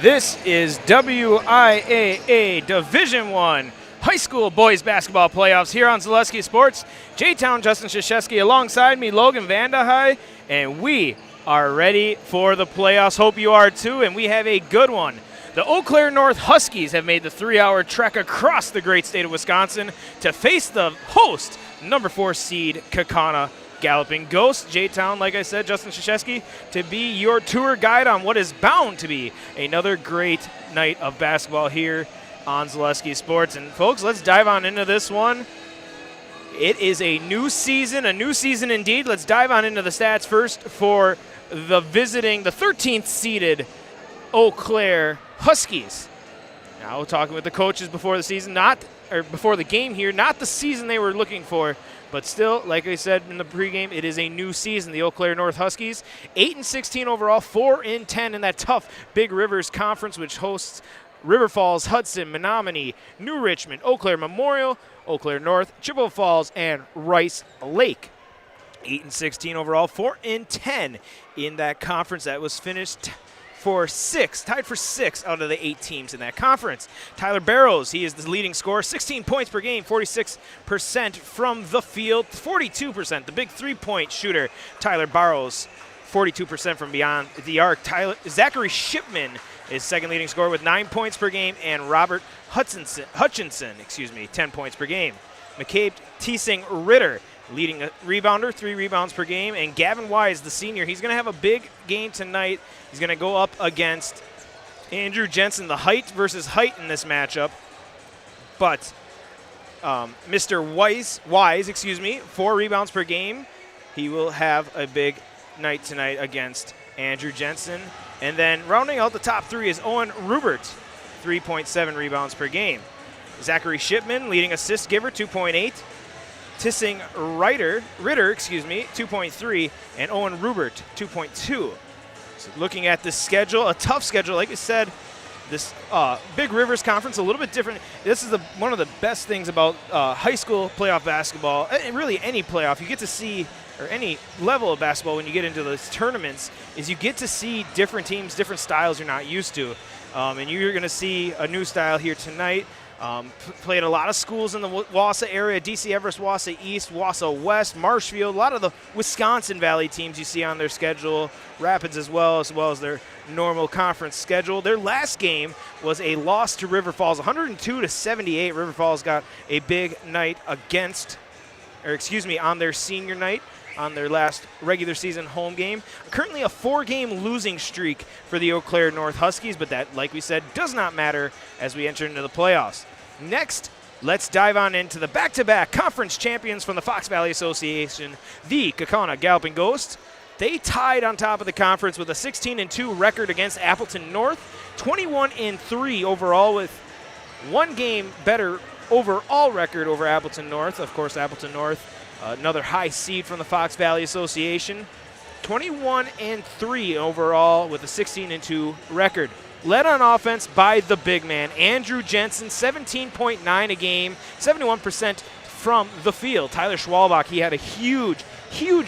This is WIAA Division I High School Boys Basketball Playoffs here on Zaleski Sports. J-Town Justin Krzyzewski alongside me, Logan Vandahai, and we are ready for the playoffs. Hope you are too, and we have a good one. The Eau Claire North Huskies have made the 3-hour trek across the great state of Wisconsin to face the host, number 4 seed Kaukauna Galloping Ghosts. J-Town, like I said, Justin Krzyzewski, to be your tour guide on what is bound to be another great night of basketball here on Zaleski Sports. And folks, let's dive on into this one. It is a new season indeed. Let's dive on into the stats first for the 13th seeded Eau Claire Huskies. Now, talking with the coaches before the season, before the game here, not the season they were looking for, but still, like I said in the pregame, it is a new season. The Eau Claire North Huskies, 8-16 overall, 4-10 in that tough Big Rivers Conference, which hosts River Falls, Hudson, Menominee, New Richmond, Eau Claire Memorial, Eau Claire North, Chippewa Falls, and Rice Lake. 8-16 overall, 4-10 in that conference. That was finished tied for 6 out of the 8 teams in that conference. Tyler Barrows, he is the leading scorer, 16 points per game, 46% from the field, 42%. The big three-point shooter, Tyler Barrows, 42% from beyond the arc. Zachary Shipman is second leading scorer with 9 points per game, and Robert Hutchinson, 10 points per game. McCabe Teesing Ritter, leading rebounder, 3 rebounds per game. And Gavin Wise, the senior, he's going to have a big game tonight. He's going to go up against Andrew Jensen, the height versus height in this matchup. But Mr. Wise, 4 rebounds per game. He will have a big night tonight against Andrew Jensen. And then rounding out the top 3 is Owen Rubert, 3.7 rebounds per game. Zachary Shipman, leading assist giver, 2.8. Tissing Ritter, 2.3, and Owen Rubert, 2.2. So looking at this schedule, a tough schedule. Like I said, this Big Rivers Conference, a little bit different. This is one of the best things about high school playoff basketball, and really any playoff. You get to see, or any level of basketball when you get into those tournaments, is you get to see different teams, different styles you're not used to. And you're going to see a new style here tonight. Played a lot of schools in the Wausau area, DC Everest, Wausau East, Wausau West, Marshfield, a lot of the Wisconsin Valley teams you see on their schedule, Rapids as well as their normal conference schedule. Their last game was a loss to River Falls, 102-78. River Falls got a big night on their senior night, on their last regular season home game. Currently a 4-game losing streak for the Eau Claire North Huskies, but that, like we said, does not matter as we enter into the playoffs. Next, let's dive on into the back-to-back conference champions from the Fox Valley Association, the Kaukauna Galloping Ghosts. They tied on top of the conference with a 16-2 record against Appleton North, 21-3 overall, with 1 game better overall record over Appleton North. Of course, Appleton North, another high seed from the Fox Valley Association. 21-3 overall with a 16-2 record. Led on offense by the big man, Andrew Jensen, 17.9 a game, 71% from the field. Tyler Schwalbach, he had a huge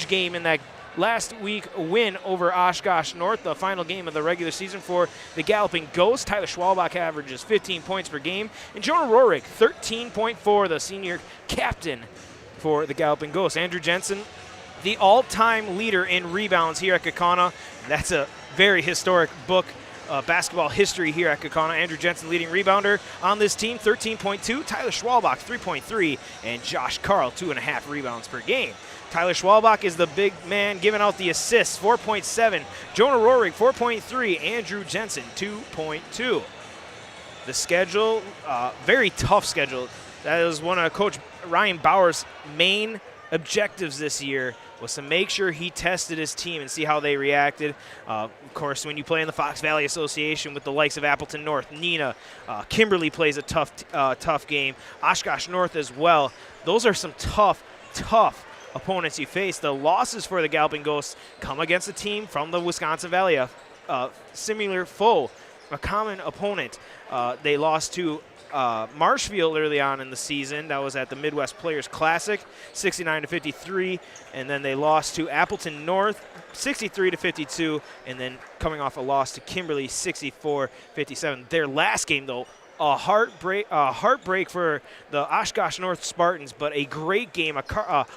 game in that last week win over Oshkosh North, the final game of the regular season for the Galloping Ghosts. Tyler Schwalbach averages 15 points per game. And Jonah Rorik, 13.4, the senior captain for the Galloping Ghosts. Andrew Jensen, the all-time leader in rebounds here at Kaukauna. That's a very historic book, basketball history here at Kaukauna. Andrew Jensen, leading rebounder on this team, 13.2. Tyler Schwalbach, 3.3. And Josh Carl, 2.5 rebounds per game. Tyler Schwalbach is the big man giving out the assists, 4.7. Jonah Rorik, 4.3. Andrew Jensen, 2.2. The schedule, very tough schedule. That is one of Coach Ryan Bauer's main objectives this year, was to make sure he tested his team and see how they reacted. Of course, when you play in the Fox Valley Association with the likes of Appleton North, Neenah, Kimberly plays a tough game, Oshkosh North as well. Those are some tough opponents you face. The losses for the Galloping Ghosts come against a team from the Wisconsin Valley, a similar foe, a common opponent. They lost to Marshfield early on in the season. That was at the Midwest Players Classic, 69-53, and then they lost to Appleton North, 63-52, and then coming off a loss to Kimberly, 64-57. Their last game, though, a heartbreak for the Oshkosh North Spartans, but a great game, a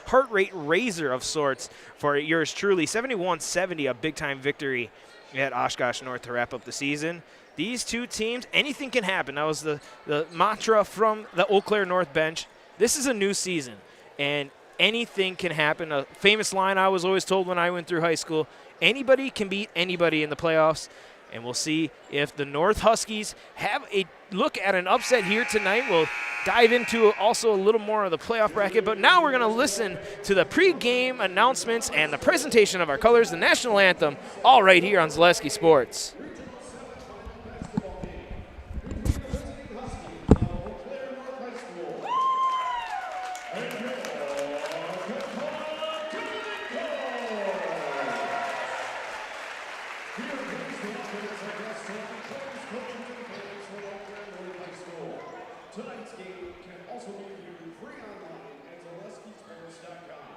heart rate raiser of sorts for yours truly. 71-70, a big-time victory at Oshkosh North to wrap up the season. These two teams, anything can happen. That was the mantra from the Eau Claire North bench. This is a new season, and anything can happen. A famous line I was always told when I went through high school, anybody can beat anybody in the playoffs. And we'll see if the North Huskies have a look at an upset here tonight. We'll dive into also a little more of the playoff bracket. But now we're going to listen to the pregame announcements and the presentation of our colors, the national anthem, all right here on Zaleski Sports. Tonight's game can also be viewed free online at ZaleskiSports.com.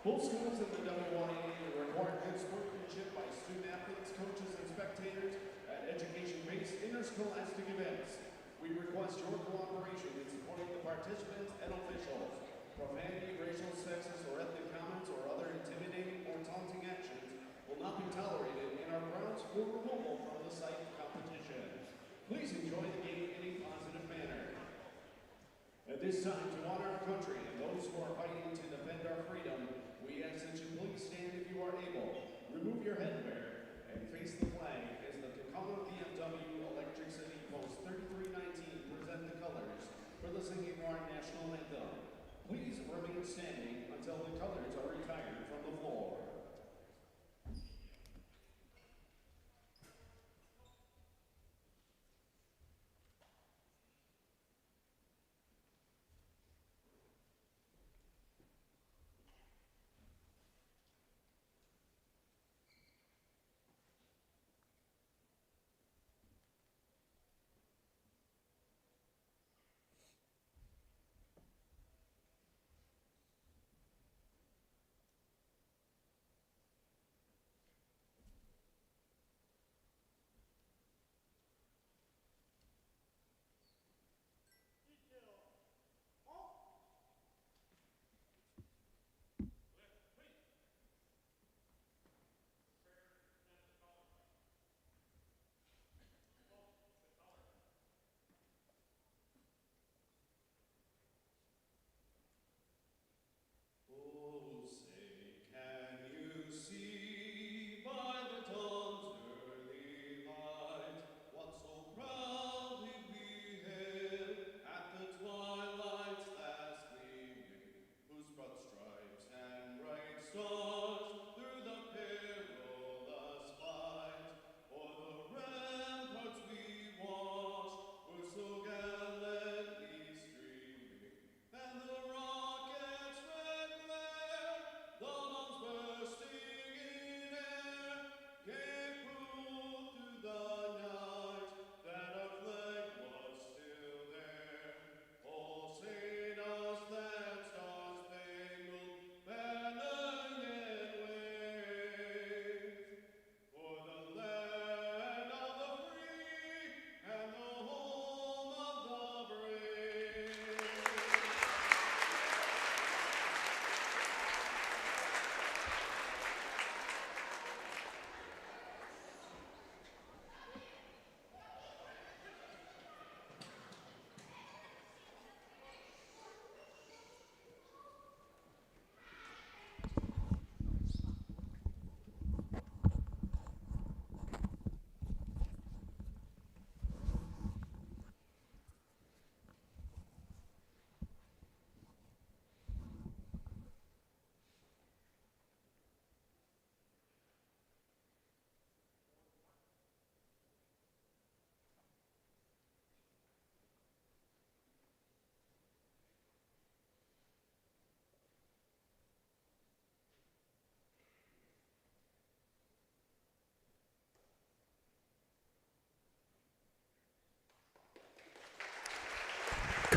Both schools in the WIAA require good sportsmanship by student athletes, coaches, and spectators at education-based interscholastic events. We request your cooperation in supporting the participants and officials. Profanity, racial, sexist, or ethnic comments or other intimidating or taunting actions will not be tolerated and are grounds for removal from the site of competition. Please enjoy the game in a positive manner. At this time, to honor our country and those who are fighting to defend our freedom, we ask that you please stand if you are able, remove your headwear, and face the flag as the Kaukauna BMW Electric City Post 3319 present the colors for the singing of our national anthem. Please remain standing until the colors are retired from the floor.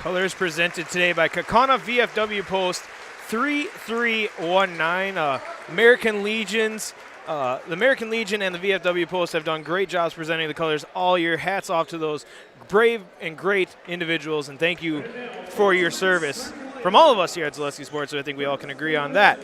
Colors presented today by Kaukauna VFW Post 3319. American Legions. The American Legion and the VFW Post have done great jobs presenting the colors all year. Hats off to those brave and great individuals, and thank you for your service from all of us here at Zaleski Sports. So I think we all can agree on that.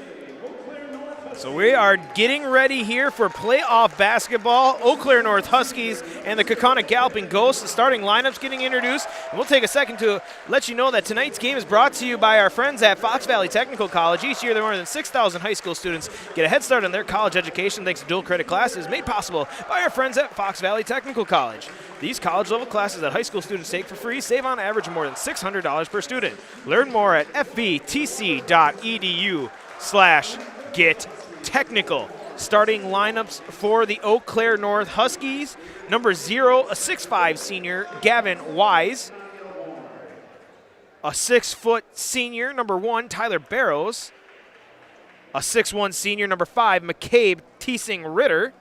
So we are getting ready here for playoff basketball. Eau Claire North Huskies and the Kaukauna Galloping Ghosts. The starting lineup's getting introduced. And we'll take a second to let you know that tonight's game is brought to you by our friends at Fox Valley Technical College. Each year, there are more than 6,000 high school students get a head start on their college education thanks to dual credit classes made possible by our friends at Fox Valley Technical College. These college-level classes that high school students take for free save on average more than $600 per student. Learn more at fvtc.edu/get-technical. Starting lineups for the Eau Claire North Huskies. Number 0, a 6'5" senior, Gavin Wise. A 6-foot senior, number 1, Tyler Barrows. A 6'1" senior, number 5, McCabe Teesing Ritter.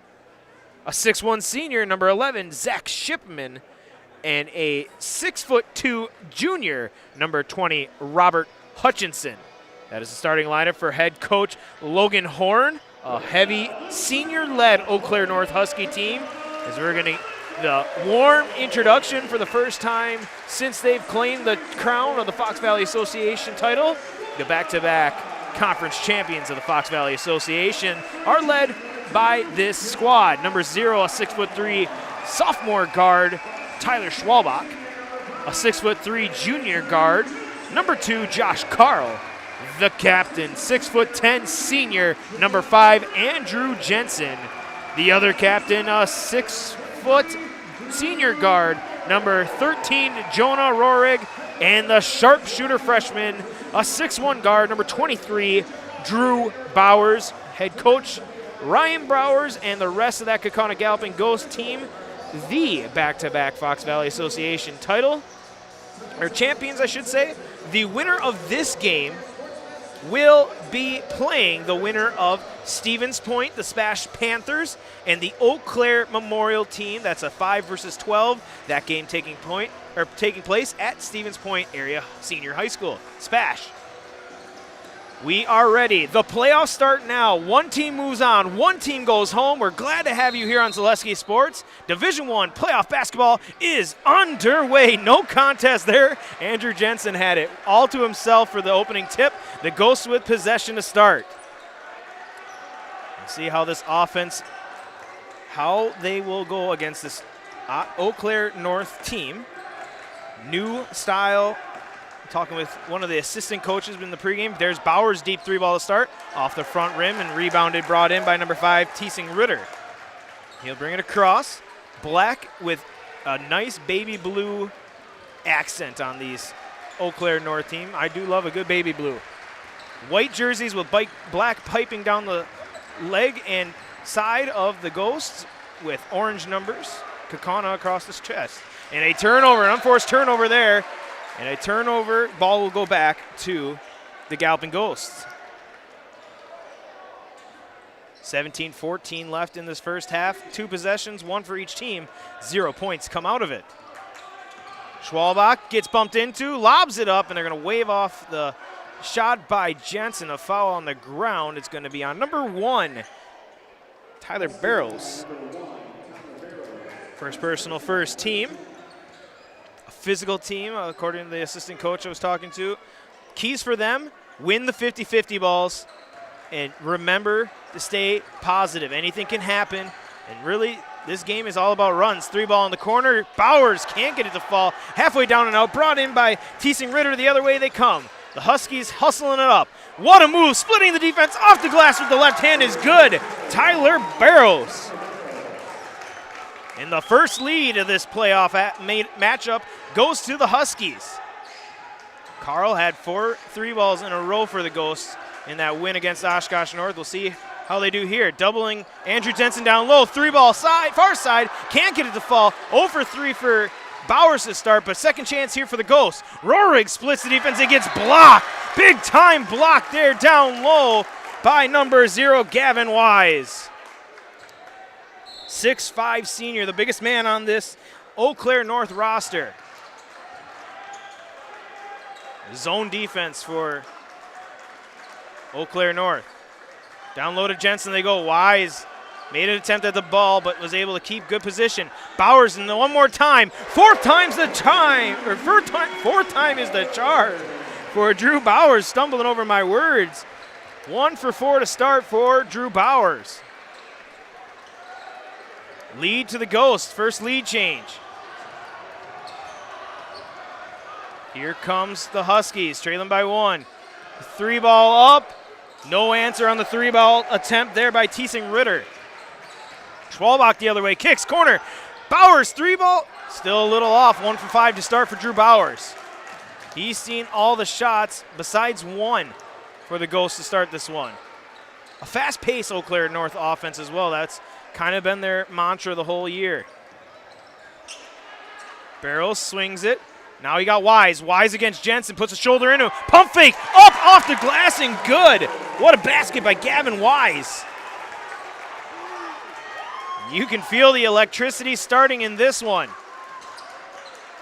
A 6'1" senior, number 11, Zach Shipman. And a 6'2" junior, number 20, Robert Hutchinson. That is the starting lineup for head coach Logan Horn, a heavy senior-led Eau Claire North Husky team. As we're going to the warm introduction for the first time since they've claimed the crown of the Fox Valley Association title. The back-to-back conference champions of the Fox Valley Association are led by this squad. Number 0, a 6'3" sophomore guard, Tyler Schwalbach. A 6'3" junior guard, number 2, Josh Carl. The captain, 6'10" senior, number 5, Andrew Jensen. The other captain, a 6-foot senior guard, number 13, Jonah Rohrig. And the sharpshooter freshman, a 6'1" guard, number 23, Drew Bowers. Head coach Ryan Bowers and the rest of that Kaukauna Galloping Ghost team, the back-to-back Fox Valley Association title, or champions, I should say. The winner of this game will be playing the winner of Stevens Point, the Spash Panthers, and the Eau Claire Memorial team. That's a 5 versus 12. That game taking place at Stevens Point Area Senior High School. Spash. We are ready. The playoffs start now. One team moves on. One team goes home. We're glad to have you here on Zaleski Sports. Division I playoff basketball is underway. No contest there. Andrew Jensen had it all to himself for the opening tip. The Ghosts with possession to start. Let's see how this offense, how they will go against this Eau Claire North team. New style. Talking with one of the assistant coaches in the pregame. There's Bowers' deep 3-ball to start. Off the front rim and rebounded, brought in by number 5, Teesing Ritter. He'll bring it across. Black with a nice baby blue accent on these Eau Claire North team. I do love a good baby blue. White jerseys with black piping down the leg and side of the Ghosts with orange numbers. Kaukauna across the chest. And a turnover, an unforced turnover there. And a turnover, ball will go back to the Galloping Ghosts. 17-14 left in this first half. 2 possessions, 1 for each team. 0 points come out of it. Schwalbach gets bumped into, lobs it up, and they're going to wave off the shot by Jensen. A foul on the ground. It's going to be on number 1, Tyler Barrows. First personal, first team. Physical team, according to the assistant coach I was talking to. Keys for them, win the 50-50 balls, and remember to stay positive. Anything can happen, and really, this game is all about runs. 3-ball in the corner. Bowers can't get it to fall. Halfway down and out, brought in by Teesing Ritter. The other way they come. The Huskies hustling it up. What a move, splitting the defense off the glass with the left hand is good. Tyler Barrows. And the first lead of this playoff matchup goes to the Huskies. Carl had 4 3-balls in a row for the Ghosts in that win against Oshkosh North. We'll see how they do here. Doubling Andrew Jensen down low. 3-ball side, far side. Can't get it to fall. 0 for 3 for Bowers to start, but second chance here for the Ghosts. Rohrig splits the defense. It gets blocked. Big time block there down low by number 0, Gavin Wise. 6'5" senior, the biggest man on this Eau Claire North roster. Zone defense for Eau Claire North. Down low to Jensen they go. Wise made an attempt at the ball, but was able to keep good position. Bowers, and one more time. Fourth time is the charm for Drew Bowers. Stumbling over my words. 1 for 4 to start for Drew Bowers. Lead to the Ghost. First lead change. Here comes the Huskies, trailing by 1. 3-ball up. No answer on the 3-ball attempt there by Teesing Ritter. Schwalbach the other way, kicks, corner. Bowers, 3-ball. Still a little off, 1 for 5 to start for Drew Bowers. He's seen all the shots besides 1 for the Ghosts to start this one. A fast-paced Eau Claire North offense as well. That's kind of been their mantra the whole year. Barrows swings it. Now he got Wise. Wise against Jensen, puts a shoulder into. Pump fake, up off the glass and good. What a basket by Gavin Wise. You can feel the electricity starting in this one.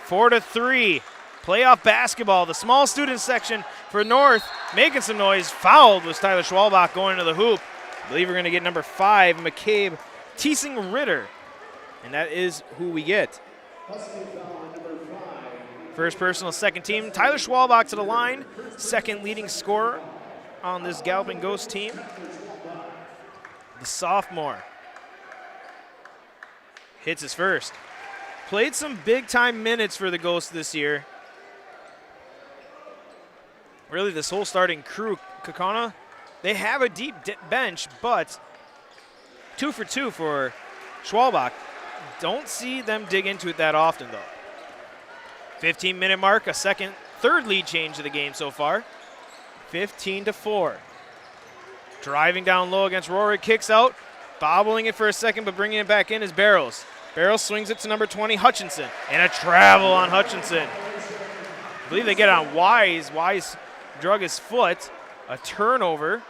4-3, playoff basketball. The small student section for North making some noise. Fouled was Tyler Schwalbach going to the hoop. I believe we're going to get number 5, McCabe Teesing Ritter. And that is who we get. First personal, second team. Tyler Schwalbach to the line. Second leading scorer on this Galloping Ghost team. The sophomore hits his first. Played some big-time minutes for the Ghosts this year. Really, this whole starting crew, Kaukauna, they have a deep bench, but 2 for 2 for Schwalbach. Don't see them dig into it that often, though. 15-minute mark, third lead change of the game so far. 15-4. Driving down low against Rory, kicks out, bobbling it for a second, but bringing it back in is Barrows. Barrows swings it to number 20, Hutchinson, and a travel on Hutchinson. I believe they get on Wise. Wise drug his foot. A turnover.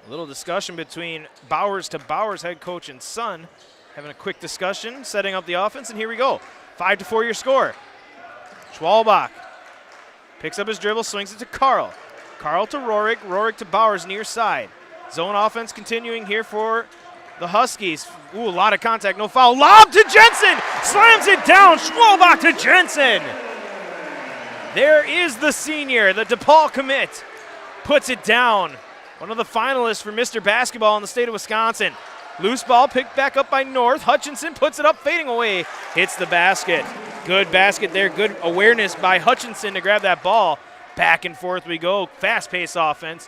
A little discussion between Bowers to Bowers head coach and son. Having a quick discussion, setting up the offense, and here we go. 5-4 your score. Schwalbach picks up his dribble, swings it to Carl. Carl to Rorik, Rorik to Bowers near side. Zone offense continuing here for the Huskies. Ooh, a lot of contact, no foul. Lob to Jensen, slams it down. Schwalbach to Jensen. There is the senior, the DePaul commit, puts it down. One of the finalists for Mr. Basketball in the state of Wisconsin. Loose ball picked back up by North. Hutchinson puts it up, fading away. Hits the basket. Good basket there. Good awareness by Hutchinson to grab that ball. Back and forth we go. Fast-paced offense.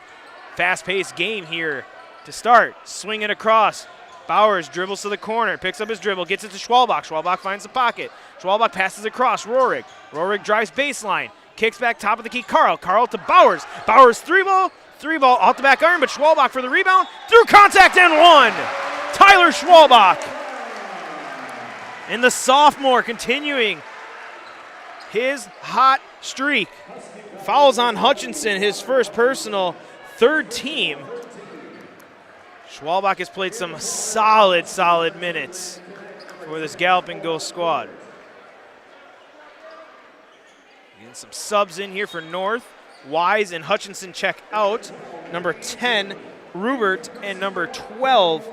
Fast-paced game here to start. Swing it across. Bowers dribbles to the corner. Picks up his dribble. Gets it to Schwalbach. Schwalbach finds the pocket. Schwalbach passes across. Rorik. Rorik drives baseline. Kicks back top of the key. Carl. Carl to Bowers. Bowers 3-ball. 3-ball off the back iron, but Schwalbach for the rebound. Through contact and 1. Tyler Schwalbach. And the sophomore continuing his hot streak. Fouls on Hutchinson, his first personal, third team. Schwalbach has played some solid minutes for this Galloping Ghost squad. Getting some subs in here for North. Wise and Hutchinson check out. Number 10, Rubert, and number 12,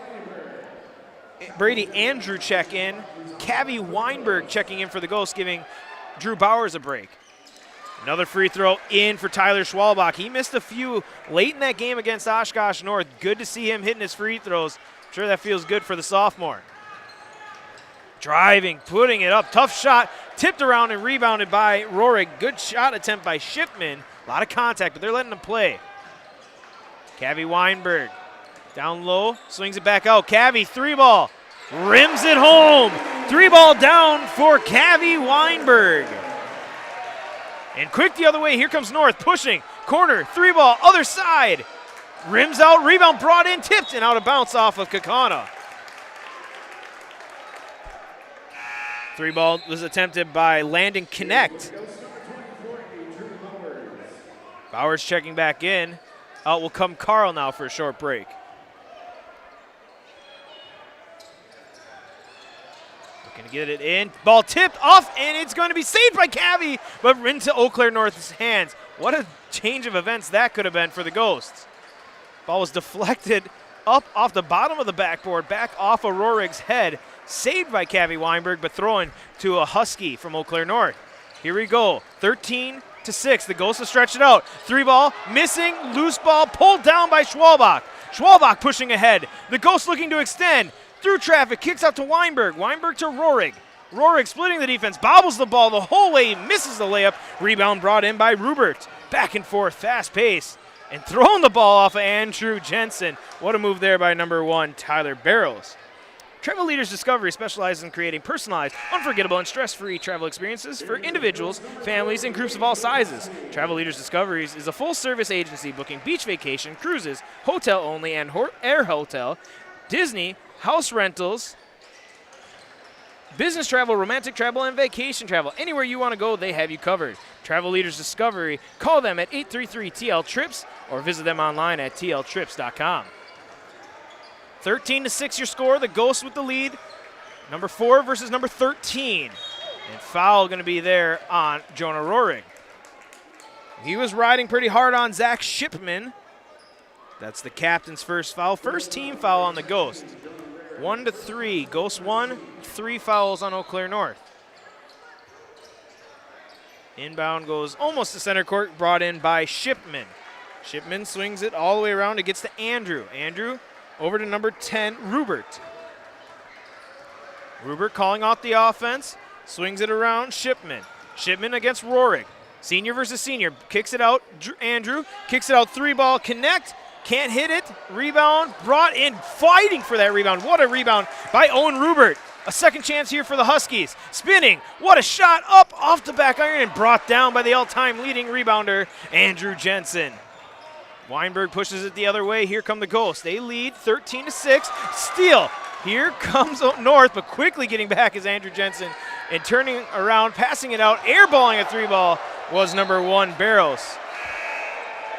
Brady Andrew check in. Cavi Weinberg checking in for the Ghosts, giving Drew Bowers a break. Another free throw in for Tyler Schwalbach. He missed a few late in that game against Oshkosh North. Good to see him hitting his free throws. I'm sure that feels good for the sophomore. Driving, putting it up. Tough shot. Tipped around and rebounded by Rorik. Good shot attempt by Shipman. A lot of contact, but they're letting him play. Cavi Weinberg down low, swings it back out. Cavi, 3-ball, rims it home. 3-ball down for Cavi Weinberg. And quick the other way, here comes North, pushing, corner, 3-ball, other side. Rims out, rebound brought in, tipped, and out of bounds off of Kaukauna. 3-ball was attempted by Landon Connect. Bowers checking back in. Out will come Carl now for a short break. Looking Gonna get it in. Ball tipped off, and it's going to be saved by Cavi, but into Eau Claire North's hands. What a change of events that could have been for the Ghosts. Ball was deflected up off the bottom of the backboard, back off of Rorig's head. Saved by Cavi Weinberg, but thrown to a Husky from Eau Claire North. Here we go, 13-6. The Ghosts will stretch it out. 3-ball, missing, loose ball, pulled down by Schwalbach. Schwalbach pushing ahead. The Ghosts looking to extend. Through traffic, kicks out to Weinberg. Weinberg to Rorig. Rorig splitting the defense, bobbles the ball the whole way, misses the layup. Rebound brought in by Rubert. Back and forth, fast pace. And throwing the ball off of Andrew Jensen. What a move there by number 1, Tyler Barrows. Travel Leaders Discovery specializes in creating personalized, unforgettable, and stress-free travel experiences for individuals, families, and groups of all sizes. Travel Leaders Discoveries is a full-service agency booking beach vacation, cruises, hotel-only, and air hotel, Disney, house rentals, business travel, romantic travel, and vacation travel. Anywhere you want to go, they have you covered. Travel Leaders Discovery. Call them at 833-TL-TRIPS or visit them online at tltrips.com. 13-6 your score. The Ghosts with the lead. Number 4 versus number 13. And foul going to be there on Jonah Rorig. He was riding pretty hard on Zach Shipman. That's the captain's first foul. First team foul on the Ghosts. 1-3. Ghosts 1, 3 fouls on Eau Claire North. Inbound goes almost to center court, brought in by Shipman. Shipman swings it all the way around. It gets to Andrew. Andrew over to number 10, Rubert. Rubert calling off the offense, swings it around, Shipman. Shipman against Rorig. Senior versus senior, kicks it out, Andrew, kicks it out, 3-ball, connect, can't hit it, rebound, brought in, fighting for that rebound. What a rebound by Owen Rubert. A second chance here for the Huskies. Spinning, what a shot, up off the back iron and brought down by the all-time leading rebounder, Andrew Jensen. Weinberg pushes it the other way. Here come the Ghosts. They lead 13-6. Steal. Here comes North, but quickly getting back is Andrew Jensen and turning around, passing it out, airballing a 3-ball was number 1, Barrows.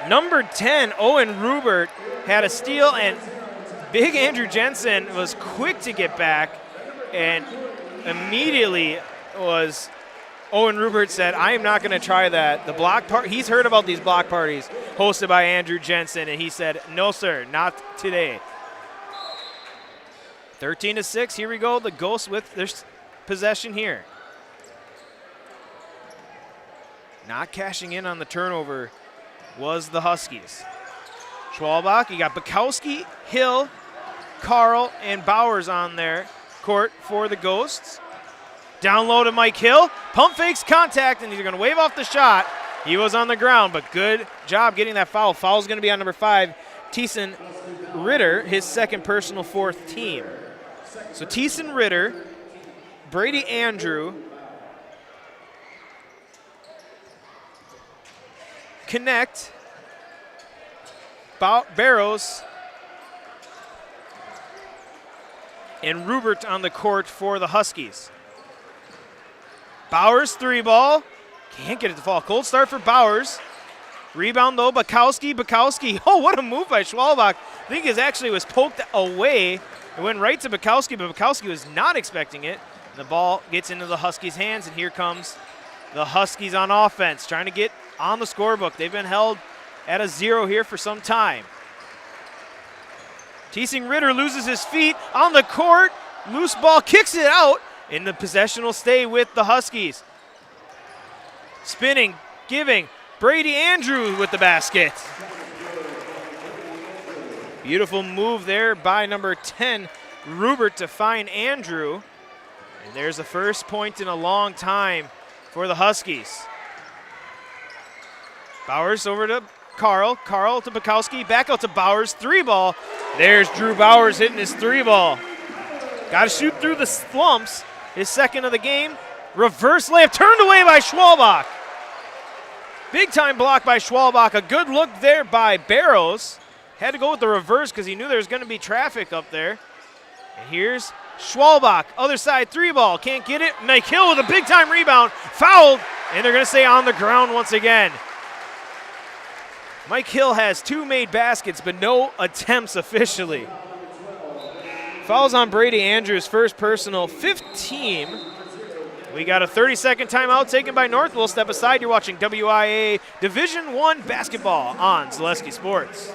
Number 10, Owen Rubert, had a steal, and big Andrew Jensen was quick to get back, and immediately was Owen Rubert said, I am not going to try that. The block part, he's heard about these block parties hosted by Andrew Jensen, and he said, no, sir, not today. 13-6, here we go. The Ghosts with their possession here. Not cashing in on the turnover was the Huskies. Schwalbach, you got Bukowski, Hill, Carl, and Bowers on their court for the Ghosts. Down low to Mike Hill. Pump fakes contact, and he's going to wave off the shot. He was on the ground, but good job getting that foul. Foul's going to be on number 5, Thiessen Ritter, his second personal 4th team. So Thiessen Ritter, Brady Andrew, Connect, Barrows, and Rubert on the court for the Huskies. Bowers, 3-ball. Can't get it to fall. Cold start for Bowers. Rebound, though, Bukowski. Oh, what a move by Schwalbach. I think it actually was poked away. It went right to Bukowski, but Bukowski was not expecting it. The ball gets into the Huskies' hands, and here comes the Huskies on offense, trying to get on the scorebook. They've been held at a 0 here for some time. Thiessen Ritter loses his feet on the court. Loose ball, kicks it out. And the possession will stay with the Huskies. Spinning, giving, Brady Andrew with the basket. Beautiful move there by number 10, Rubert, to find Andrew. And there's the first point in a long time for the Huskies. Bowers over to Carl. Carl to Bukowski. Back out to Bowers. 3-ball. There's Drew Bowers hitting his 3-ball. Got to shoot through the slumps. His second of the game. Reverse layup turned away by Schwalbach. Big time block by Schwalbach. A good look there by Barrows. Had to go with the reverse because he knew there was going to be traffic up there. And here's Schwalbach. Other side, 3-ball. Can't get it. Mike Hill with a big time rebound. Fouled. And they're going to stay on the ground once again. Mike Hill has 2 made baskets, but no attempts officially. Fouls on Brady Andrews, first personal, 5th team. We got a 30-second timeout taken by North. We'll step aside. You're watching WIAA Division I basketball on Zaleski Sports.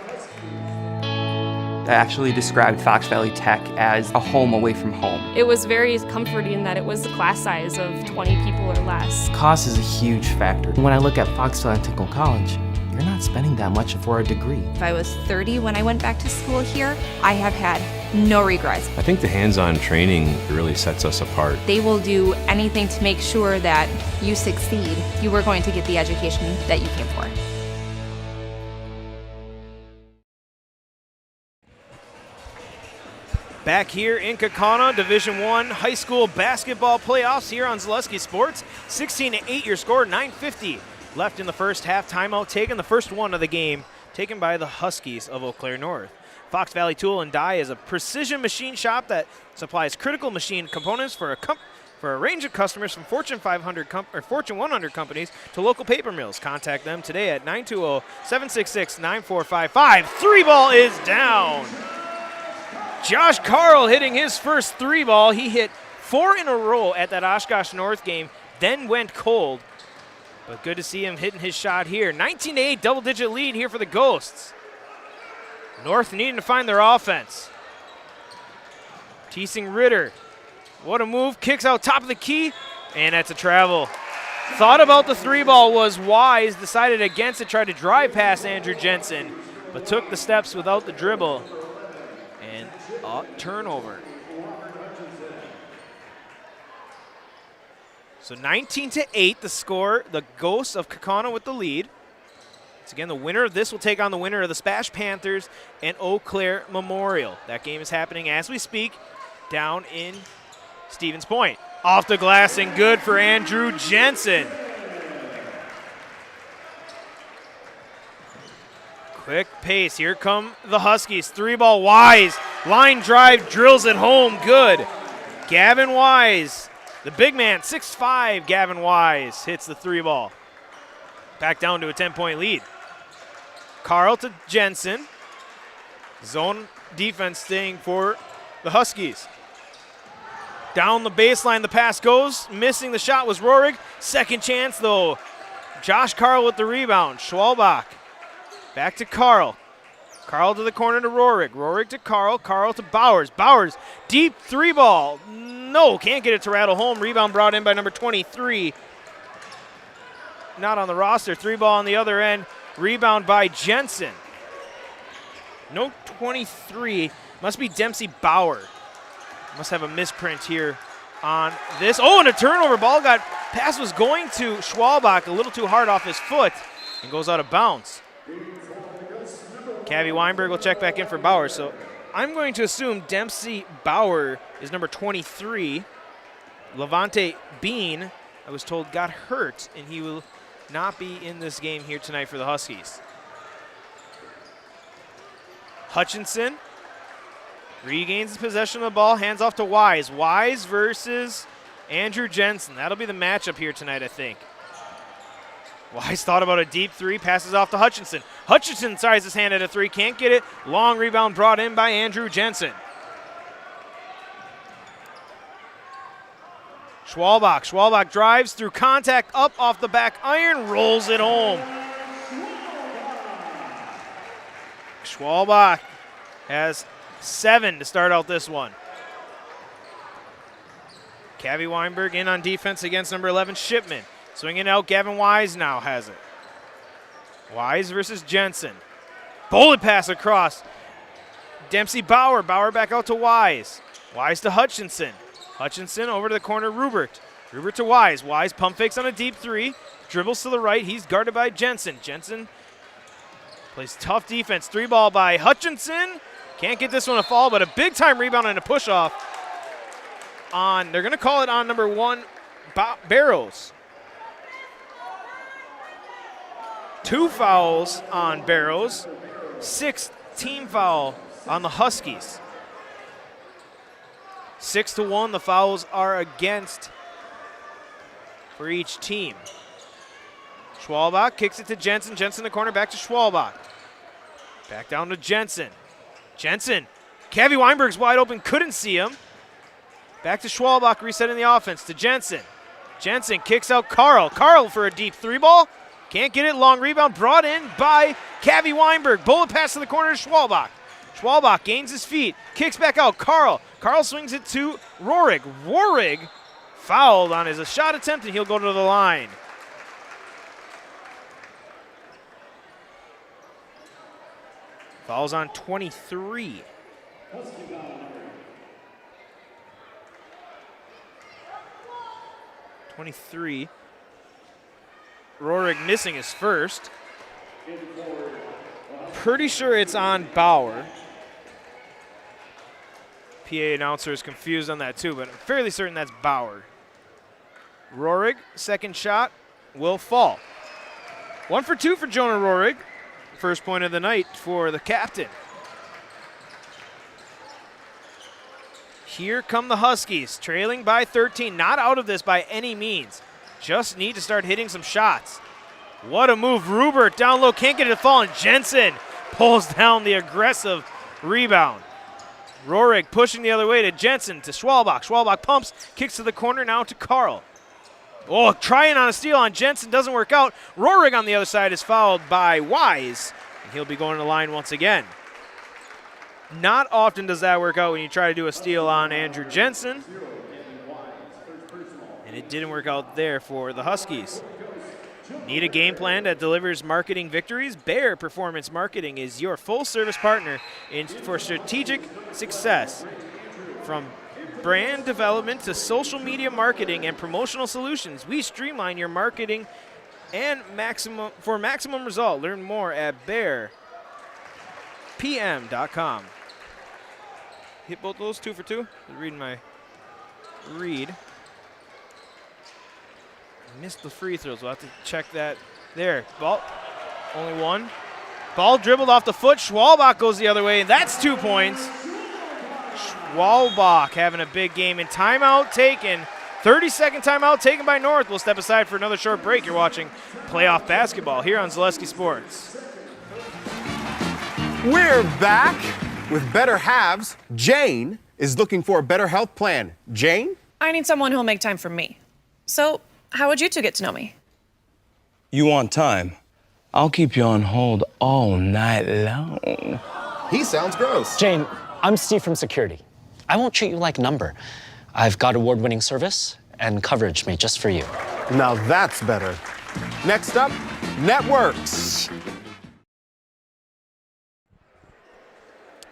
I actually described Fox Valley Tech as a home away from home. It was very comforting that it was a class size of 20 people or less. Cost is a huge factor. When I look at Fox Valley Technical College, you're not spending that much for a degree. If I was 30 when I went back to school here, I have had no regrets. I think the hands-on training really sets us apart. They will do anything to make sure that you succeed. You are going to get the education that you came for. Back here in Kaukauna, Division I high school basketball playoffs here on Zaleski Sports. 16-8 your score, 9:50 left in the first half. Timeout taken, the first one of the game, taken by the Huskies of Eau Claire North. Fox Valley Tool and Die is a precision machine shop that supplies critical machine components for a range of customers from Fortune 500 or Fortune 100 companies to local paper mills. Contact them today at 920-766-9455. Three ball is down. Josh Carl hitting his first three ball. He hit 4 in a row at that Oshkosh North game, then went cold. But good to see him hitting his shot here. 19-8 double-digit lead here for the Ghosts. North needing to find their offense. Teasing Ritter. What a move. Kicks out top of the key, and that's a travel. Thought about the three ball, was wise. Decided against it. Tried to drive past Andrew Jensen, but took the steps without the dribble. And a turnover. So 19-8 the score. The Ghosts of Kaukauna with the lead. Once again, the winner of this will take on the winner of the Spash Panthers and Eau Claire Memorial. That game is happening as we speak down in Stevens Point. Off the glass and good for Andrew Jensen. Quick pace. Here come the Huskies. Three ball, Wise. Line drive, drills it home. Good. Gavin Wise, the big man, 6'5", Gavin Wise hits the three ball. Back down to a 10-point lead. Carl to Jensen. Zone defense staying for the Huskies. Down the baseline, the pass goes. Missing the shot was Rohrig. Second chance, though. Josh Carl with the rebound. Schwalbach. Back to Carl. Carl to the corner to Rohrig. Rohrig to Carl. Carl to Bowers. Bowers, deep three ball. No, can't get it to rattle home. Rebound brought in by number 23. Not on the roster. Three ball on the other end. Rebound by Jensen. No 23. Must be Dempsey Bauer. Must have a misprint here on this. Oh, and a turnover. Pass was going to Schwalbach, a little too hard off his foot, and goes out of bounds. Cavi Weinberg will check back in for Bauer. So I'm going to assume Dempsey Bauer is number 23. Levante Bean, I was told, got hurt, and he will not be in this game here tonight for the Huskies. Hutchinson regains his possession of the ball, hands off to Wise. Wise versus Andrew Jensen. That'll be the matchup here tonight, I think. Wise thought about a deep three, passes off to Hutchinson. Hutchinson tries his hand at a three, can't get it. Long rebound brought in by Andrew Jensen. Schwalbach drives through contact, up off the back iron, rolls it home. Schwalbach has 7 to start out this one. Cavi Weinberg in on defense against number 11, Shipman. Swinging out, Gavin Wise now has it. Wise versus Jensen. Bullet pass across. Dempsey Bauer. Bauer back out to Wise. Wise to Hutchinson. Hutchinson over to the corner, Rubert. Rubert to Wise. Wise pump fakes on a deep three. Dribbles to the right. He's guarded by Jensen. Jensen plays tough defense. Three ball by Hutchinson. Can't get this one to fall, but a big-time rebound and a push-off on, they're going to call it on number 1, Barrows. 2 fouls on Barrows. 6th team foul on the Huskies. 6-1, the fouls are against for each team. Schwalbach kicks it to Jensen. Jensen in the corner, back to Schwalbach. Back down to Jensen. Jensen Cavi Weinberg's wide open, couldn't see him. Back to Schwalbach, resetting the offense to Jensen. Jensen kicks out Carl. Carl for a deep 3-ball. Can't get it, long rebound brought in by Cavi Weinberg. Bullet pass to the corner to Schwalbach. Schwalbach gains his feet, kicks back out. Carl swings it to Rohrig. Rohrig fouled on his shot attempt, and he'll go to the line. Fouls on 23. 23. Rohrig missing his first. Pretty sure it's on Bauer. PA announcer is confused on that too, but I'm fairly certain that's Bauer. Rohrig, second shot, will fall. 1 for 2 for Jonah Rohrig. First point of the night for the captain. Here come the Huskies, trailing by 13. Not out of this by any means. Just need to start hitting some shots. What a move. Rubert down low, can't get it to fall, and Jensen pulls down the aggressive rebound. Rohrig pushing the other way to Jensen, to Schwalbach. Schwalbach pumps, kicks to the corner, now to Carl. Oh, trying on a steal on Jensen, doesn't work out. Rohrig on the other side is fouled by Wise, and he'll be going to the line once again. Not often does that work out when you try to do a steal on Andrew Jensen. And it didn't work out there for the Huskies. Need a game plan that delivers marketing victories? Bear Performance Marketing is your full-service partner for strategic success. From brand development to social media marketing and promotional solutions, we streamline your marketing and for maximum result. Learn more at bearpm.com. Hit both of those 2 for 2. Reading my read. Missed the free throws. We'll have to check that. There, ball, only one. Ball dribbled off the foot. Schwalbach goes the other way, and that's 2 points. Schwalbach having a big game, and timeout taken. 30-second timeout taken by North. We'll step aside for another short break. You're watching playoff basketball here on Zaleski Sports. We're back with better halves. Jane is looking for a better health plan. Jane? I need someone who'll make time for me. So, how would you two get to know me? You want time? I'll keep you on hold all night long. He sounds gross. Jane, I'm Steve from security. I won't treat you like a number. I've got award-winning service and coverage made just for you. Now that's better. Next up, networks.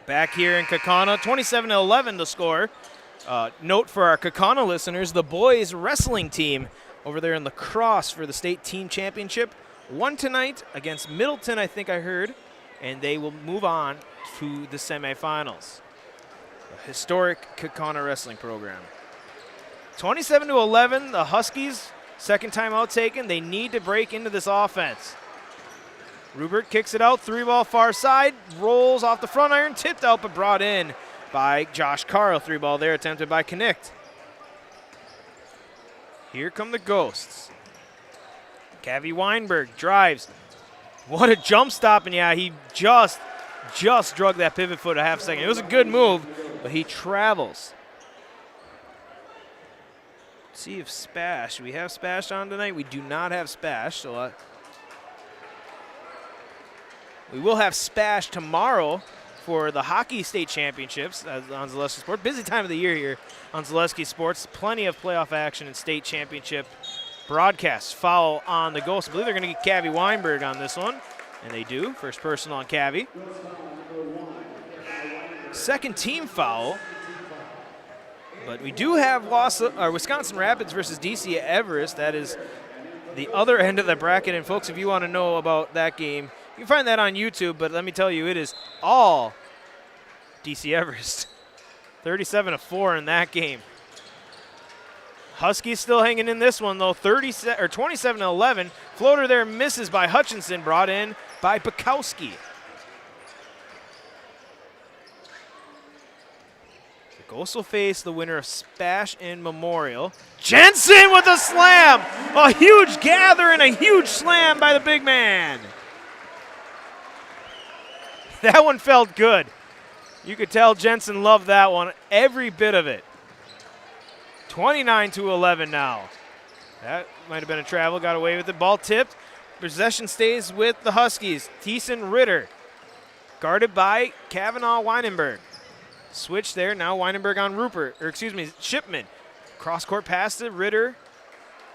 Back here in Kaukauna, 27-11 the score. Note for our Kaukauna listeners, the boys wrestling team over there in La Crosse for the state team championship won tonight against Middleton, I think I heard, and they will move on to the semifinals. A historic Kaukauna wrestling program. 27-11, the Huskies, second timeout taken. They need to break into this offense. Rubert kicks it out, 3-ball far side, rolls off the front iron, tipped out but brought in by Josh Carl. 3-ball there attempted by Knicht. Here come the Ghosts. Cavi Weinberg drives. What a jump stop, and yeah, he just drug that pivot foot a half second. It was a good move, but he travels. Let's see if Spash, we have Spash on tonight. We do not have Spash, so we will have Spash tomorrow for the hockey state championships on Zaleski Sports. Busy time of the year here on Zaleski Sports. Plenty of playoff action and state championship broadcasts. Foul on the Ghosts. I believe they're going to get Cavi Weinberg on this one, and they do. First personal on Cavi. Second team foul. But we do have Wisconsin Rapids versus DC Everest. That is the other end of the bracket. And folks, if you want to know about that game, you can find that on YouTube, but let me tell you, it is all DC Everest. 37-4 in that game. Huskies still hanging in this one, though. 27-11. Floater there misses by Hutchinson, brought in by Bukowski. The Ghosts will face the winner of Spash and Memorial. Jensen with a slam! A huge gather and a huge slam by the big man. That one felt good. You could tell Jensen loved that one, every bit of it. 29-11 now. That might have been a travel, got away with it. Ball tipped. Possession stays with the Huskies. Thiessen Ritter, guarded by Kavanaugh Weinenberg. Switch there, now Weinenberg on Shipman. Cross-court pass to Ritter.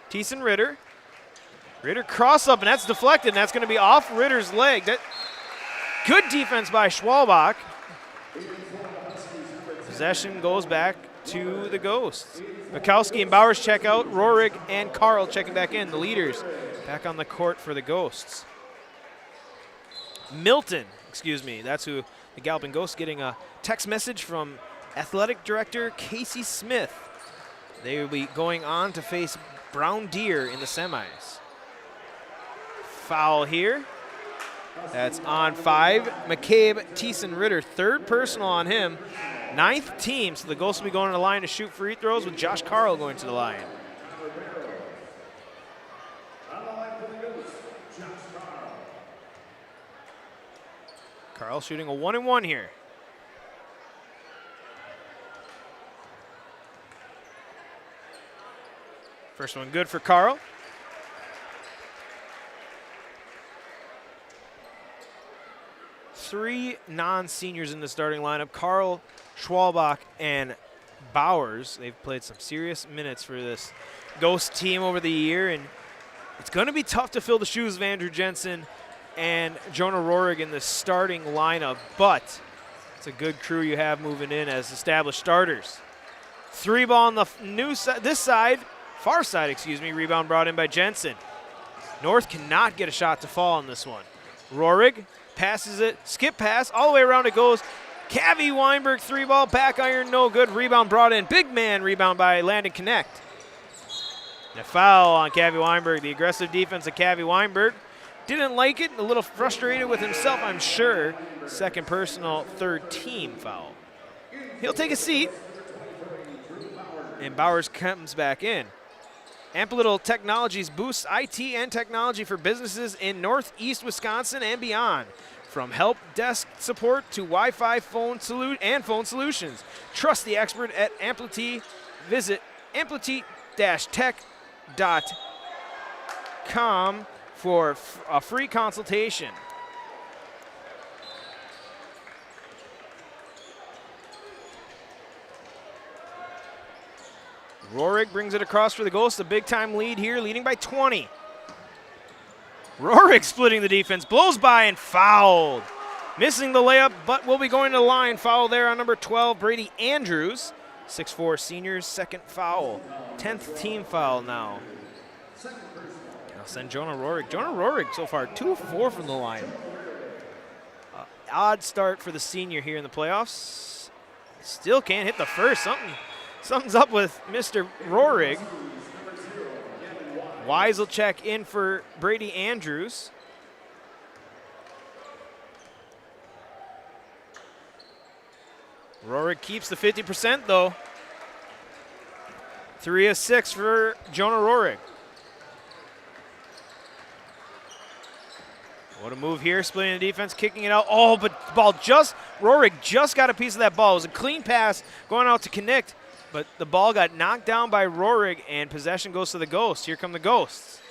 Thiessen Ritter. Ritter cross up, and that's deflected, and that's going to be off Ritter's leg. Good defense by Schwalbach. Possession goes back to the Ghosts. Mikowski and Bowers check out. Rohrig and Carl checking back in, the leaders. Back on the court for the Ghosts. That's who the Galloping Ghosts, getting a text message from Athletic Director Casey Smith. They will be going on to face Brown Deer in the semis. Foul here. That's on 5. McCabe Thiessen Ritter, third personal on him. 9th team, so the Ghosts will be going to the line to shoot free throws with Josh Carl going to the line. Carl shooting a 1-and-1 here. First one good for Carl. Three non-seniors in the starting lineup. Carl, Schwalbach, and Bowers. They've played some serious minutes for this Ghost team over the year, and it's going to be tough to fill the shoes of Andrew Jensen and Jonah Rohrig in the starting lineup, but it's a good crew you have moving in as established starters. 3-ball on the far side, rebound brought in by Jensen. North cannot get a shot to fall on this one. Rohrig passes it, skip pass, all the way around it goes. Cavi Weinberg 3-ball, back iron, no good. Rebound brought in, big man rebound by Landon Connect. A foul on Cavi Weinberg, the aggressive defense of Cavi Weinberg. Didn't like it, a little frustrated with himself, I'm sure. Second personal, third team foul. He'll take a seat. And Bowers comes back in. Amplittle Technologies boosts IT and technology for businesses in Northeast Wisconsin and beyond. From help desk support to Wi-Fi phone solutions. Trust the expert at Amplity. Visit amplity-tech.com for a free consultation. Rohrig brings it across for the Ghosts, a big-time lead here, leading by 20. Rohrig splitting the defense, blows by and fouled. Missing the layup, but will be going to the line. Foul there on number 12, Brady Andrews. 6'4" seniors, second foul. 10th team foul now. I'll send Jonah Rohrig. Jonah Rohrig so far 2 for 4 from the line. Odd start for the senior here in the playoffs. Still can't hit the first. Something's up with Mr. Rohrig. Wise will check in for Brady Andrews. Rohrig keeps the 50% though. 3 of 6 for Jonah Rohrig. What a move here, splitting the defense, kicking it out. Oh, but Rohrig just got a piece of that ball. It was a clean pass going out to Connect, but the ball got knocked down by Rohrig, and possession goes to the Ghosts. Here come the Ghosts.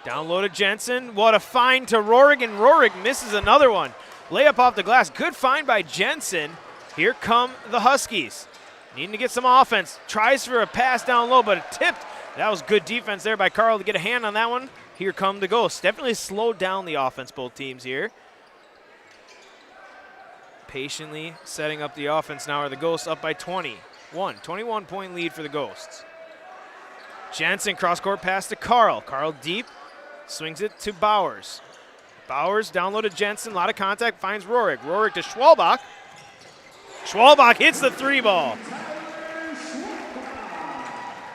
Down low to Jensen. What a find to Rohrig, and Rohrig misses another one. Layup off the glass. Good find by Jensen. Here come the Huskies. Needing to get some offense. Tries for a pass down low, but it tipped. That was good defense there by Carl to get a hand on that one. Here come the Ghosts. Definitely slowed down the offense, both teams here. Patiently setting up the offense now are the Ghosts up by 21. 21-point lead for the Ghosts. Jensen cross-court pass to Carl. Carl deep. Swings it to Bowers. Bowers down low to Jensen. A lot of contact. Finds Rohrig. Rohrig to Schwalbach. Schwalbach hits the 3-ball.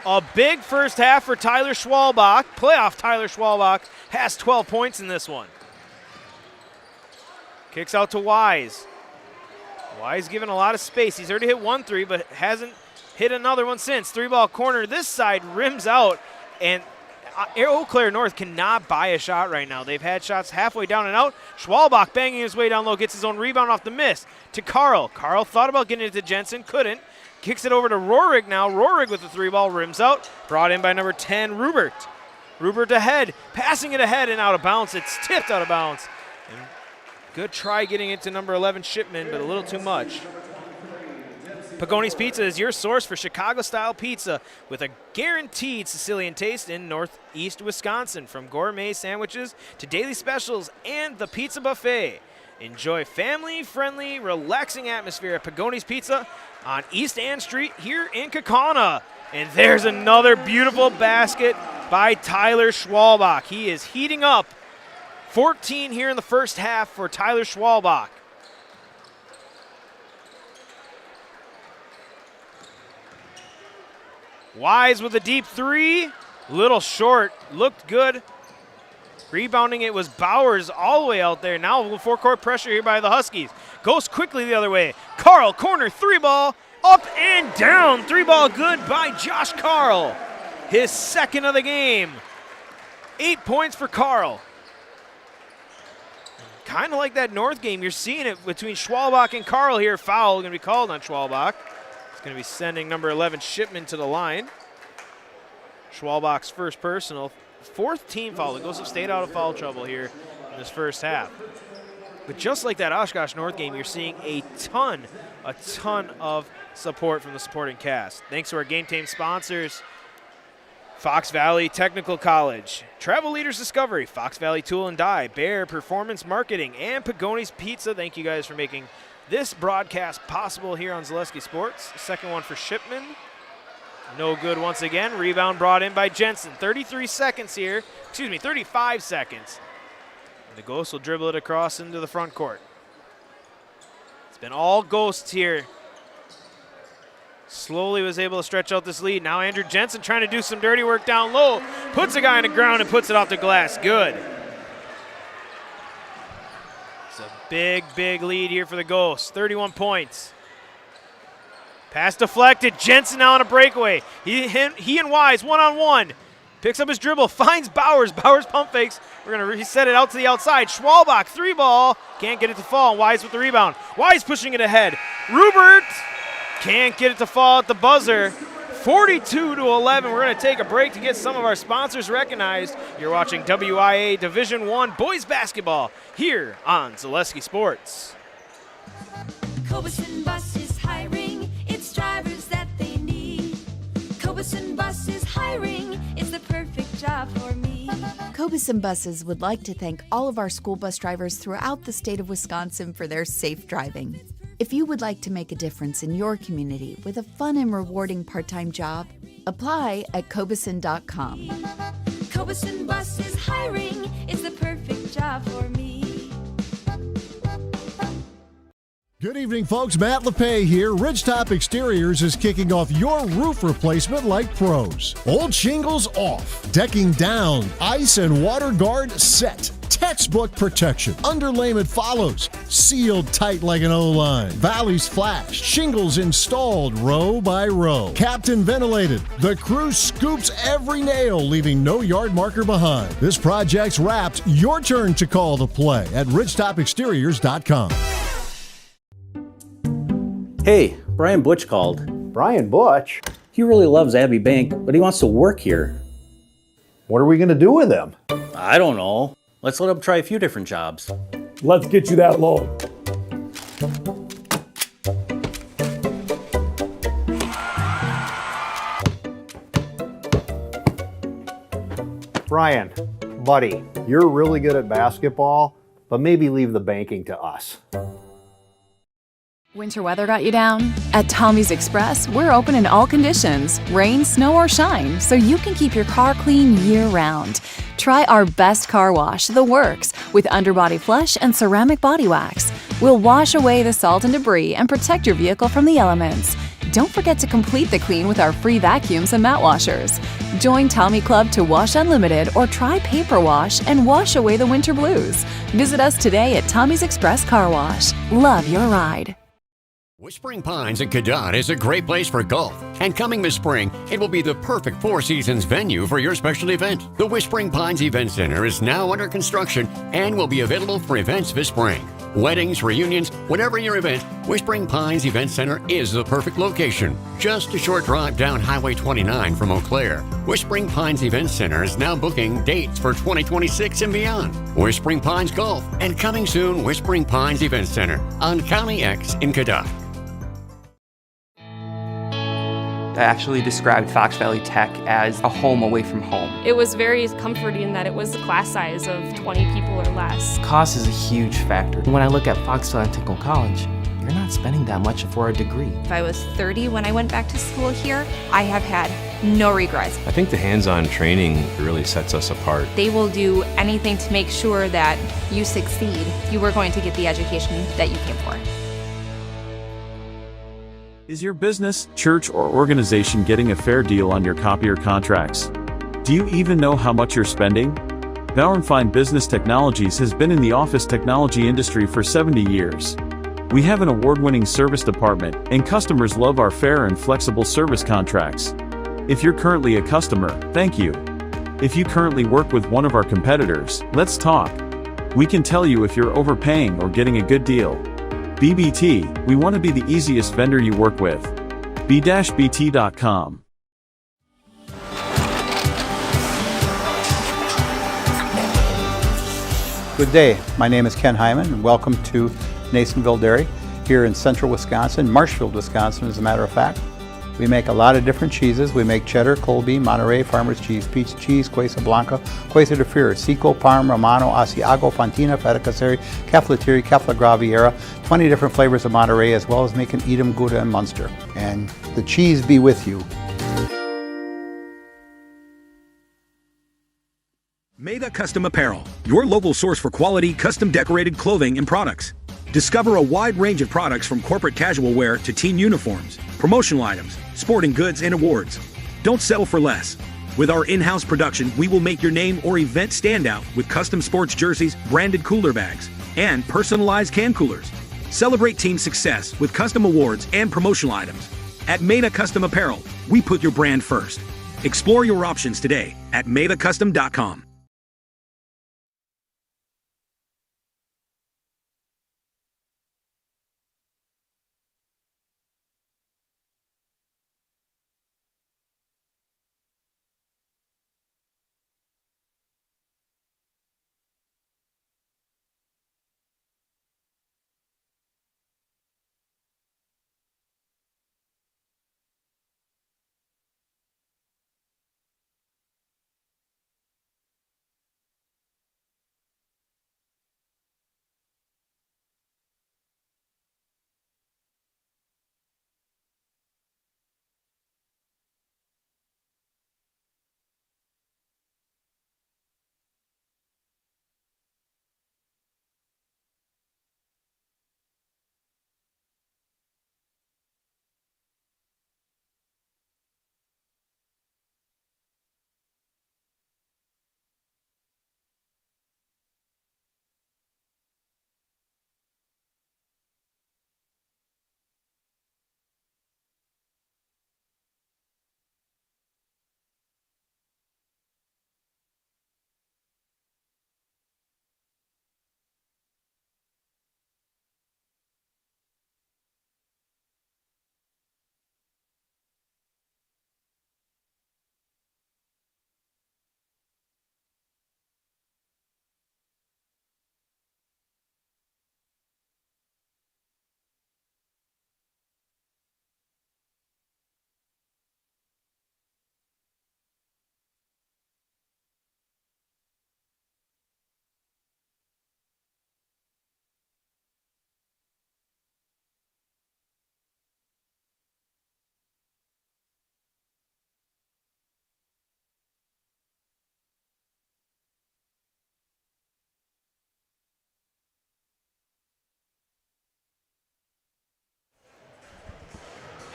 A big first half for Tyler Schwalbach. Playoff Tyler Schwalbach has 12 points in this one. Kicks out to Wise. Wise given a lot of space. He's already hit 1 3, but hasn't hit another one since. 3-ball corner this side, rims out, and Eau Claire North cannot buy a shot right now. They've had shots halfway down and out. Schwalbach banging his way down low, gets his own rebound off the miss to Carl. Carl thought about getting it to Jensen, couldn't. Kicks it over to Rohrig now. Rohrig with the 3-ball, rims out. Brought in by number 10, Rubert. Rubert ahead, passing it ahead and out of bounds. It's tipped out of bounds. And good try getting it to number 11, Shipman, but a little too much. Pagoni's Pizza is your source for Chicago-style pizza with a guaranteed Sicilian taste in northeast Wisconsin. From gourmet sandwiches to daily specials and the pizza buffet. Enjoy family-friendly, relaxing atmosphere at Pagoni's Pizza on East Ann Street here in Kaukauna. And there's another beautiful basket by Tyler Schwalbach. He is heating up. 14 here in the first half for Tyler Schwalbach. Wise with a deep 3. Little short. Looked good. Rebounding it was Bowers all the way out there. Now four-court pressure here by the Huskies. Goes quickly the other way. Carl, corner, 3-ball. Up and down. 3-ball good by Josh Carl. His second of the game. 8 points for Carl. Kind of like that North game. You're seeing it between Schwalbach and Carl here. Foul going to be called on Schwalbach. It's going to be sending number 11 Shipman to the line. Schwalbach's first personal. 4th team foul. It goes upstate out of foul trouble here in this first half. But just like that Oshkosh North game, you're seeing a ton of support from the supporting cast. Thanks to our game team sponsors, Fox Valley Technical College, Travel Leaders Discovery, Fox Valley Tool and Die, Bear Performance Marketing, and Pagoni's Pizza. Thank you guys for making this broadcast possible here on Zaleski Sports. Second one for Shipman. No good once again. Rebound brought in by Jensen. 35 seconds. And the Ghosts will dribble it across into the front court. It's been all Ghosts here. Slowly was able to stretch out this lead. Now Andrew Jensen trying to do some dirty work down low. Puts a guy on the ground and puts it off the glass. Good. It's a big lead here for the Ghosts. 31 points. Pass deflected. Jensen now on a breakaway. He and Wise one-on-one. Picks up his dribble. Finds Bowers. Bowers pump fakes. We're going to reset it out to the outside. Schwalbach, 3-ball. Can't get it to fall. Wise with the rebound. Wise pushing it ahead. Rubert can't get it to fall at the buzzer. 42-11. We're going to take a break to get some of our sponsors recognized. You're watching WIAA Division I boys basketball here on Zaleski Sports. Cobeson Bus is hiring. It's drivers that they need. Cobeson Bus is hiring. It's the perfect job for me. Cobeson Buses would like to thank all of our school bus drivers throughout the state of Wisconsin for their safe driving. If you would like to make a difference in your community with a fun and rewarding part-time job, apply at cobeson.com. Cobeson Bus is hiring. It's the perfect job for me. Good evening, folks. Matt LePay here. Ridgetop Exteriors is kicking off your roof replacement like pros. Old shingles off, decking down, ice and water guard set. Textbook protection. Underlayment follows. Sealed tight like an O-line. Valleys flashed. Shingles installed row by row. Captain ventilated. The crew scoops every nail, leaving no yard marker behind. This project's wrapped. Your turn to call the play at ridgetopexteriors.com. Hey, Brian Butch called. Brian Butch? He really loves Abbey Bank, but he wants to work here. What are we going to do with him? I don't know. Let's let him try a few different jobs. Let's get you that loan. Brian, buddy, you're really good at basketball, but maybe leave the banking to us. Winter weather got you down? At Tommy's Express, we're open in all conditions, rain, snow, or shine, so you can keep your car clean year-round. Try our best car wash, The Works, with underbody flush and ceramic body wax. We'll wash away the salt and debris and protect your vehicle from the elements. Don't forget to complete the clean with our free vacuums and mat washers. Join Tommy Club to wash unlimited or try Paper Wash and wash away the winter blues. Visit us today at Tommy's Express Car Wash. Love your ride. Whispering Pines in Cadott is a great place for golf, and coming this spring, it will be the perfect Four Seasons venue for your special event. The Whispering Pines Event Center is now under construction and will be available for events this spring. Weddings, reunions, whatever your event, Whispering Pines Event Center is the perfect location. Just a short drive down Highway 29 from Eau Claire. Whispering Pines Event Center is now booking dates for 2026 and beyond. Whispering Pines Golf, and coming soon, Whispering Pines Event Center on County X in Cadott. I actually described Fox Valley Tech as a home away from home. It was very comforting in that it was a class size of 20 people or less. Cost is a huge factor. When I look at Fox Valley Technical College, you're not spending that much for a degree. If I was 30 when I went back to school here, I have had no regrets. I think the hands-on training really sets us apart. They will do anything to make sure that you succeed. You are going to get the education that you came for. Is your business, church, or organization getting a fair deal on your copier contracts? Do you even know how much you're spending? Bauernfeind Business Technologies has been in the office technology industry for 70 years. We have an award-winning service department, and customers love our fair and flexible service contracts. If you're currently a customer, thank you. If you currently work with one of our competitors, let's talk. We can tell you if you're overpaying or getting a good deal. BBT, we want to be the easiest vendor you work with. b-bt.com. Good day, my name is Ken Hyman and welcome to Nasonville Dairy here in central Wisconsin, Marshfield, Wisconsin as a matter of fact. We make a lot of different cheeses. We make cheddar, Colby, Monterey, Farmer's Cheese, Peach Cheese, Quesa Blanca, Quesa de Fear, Seco, Parm, Romano, Asiago, Fontina, Feta Caseri, Caflateri, Cafla Graviera, 20 different flavors of Monterey, as well as making Edam, Gouda, and Munster. And the cheese be with you. Maida Custom Apparel, your local source for quality, custom decorated clothing and products. Discover a wide range of products from corporate casual wear to team uniforms, promotional items, sporting goods, and awards. Don't settle for less. With our in-house production, we will make your name or event stand out with custom sports jerseys, branded cooler bags, and personalized can coolers. Celebrate team success with custom awards and promotional items. At Maida Custom Apparel, we put your brand first. Explore your options today at maidacustom.com.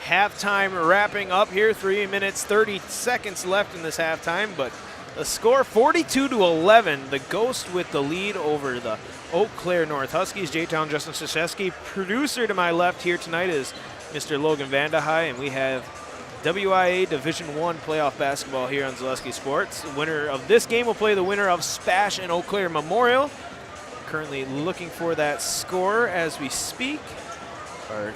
Halftime wrapping up here. 3 minutes, 30 seconds left in this halftime, but The score 42-11. The Ghost with the lead over the Eau Claire North Huskies. J-Town Justin Krzyzewski. Producer to my left here tonight is Mr. Logan Vandehei, and we have WIAA Division I playoff basketball here on Zaleski Sports. The winner of this game will play the winner of Spash and Eau Claire Memorial. Currently looking for that score as we speak. Our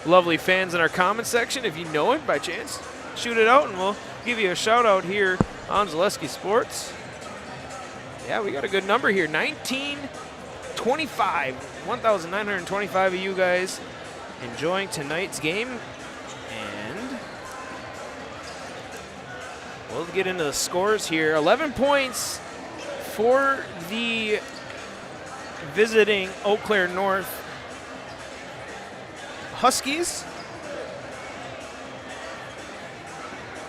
lovely fans in our comment section, if you know it by chance, shoot it out and we'll give you a shout out here on Zaleski Sports. Yeah, we got a good number here, 1925, 1,925 of you guys enjoying tonight's game. And we'll get into the scores here. 11 points for the visiting Eau Claire North Huskies.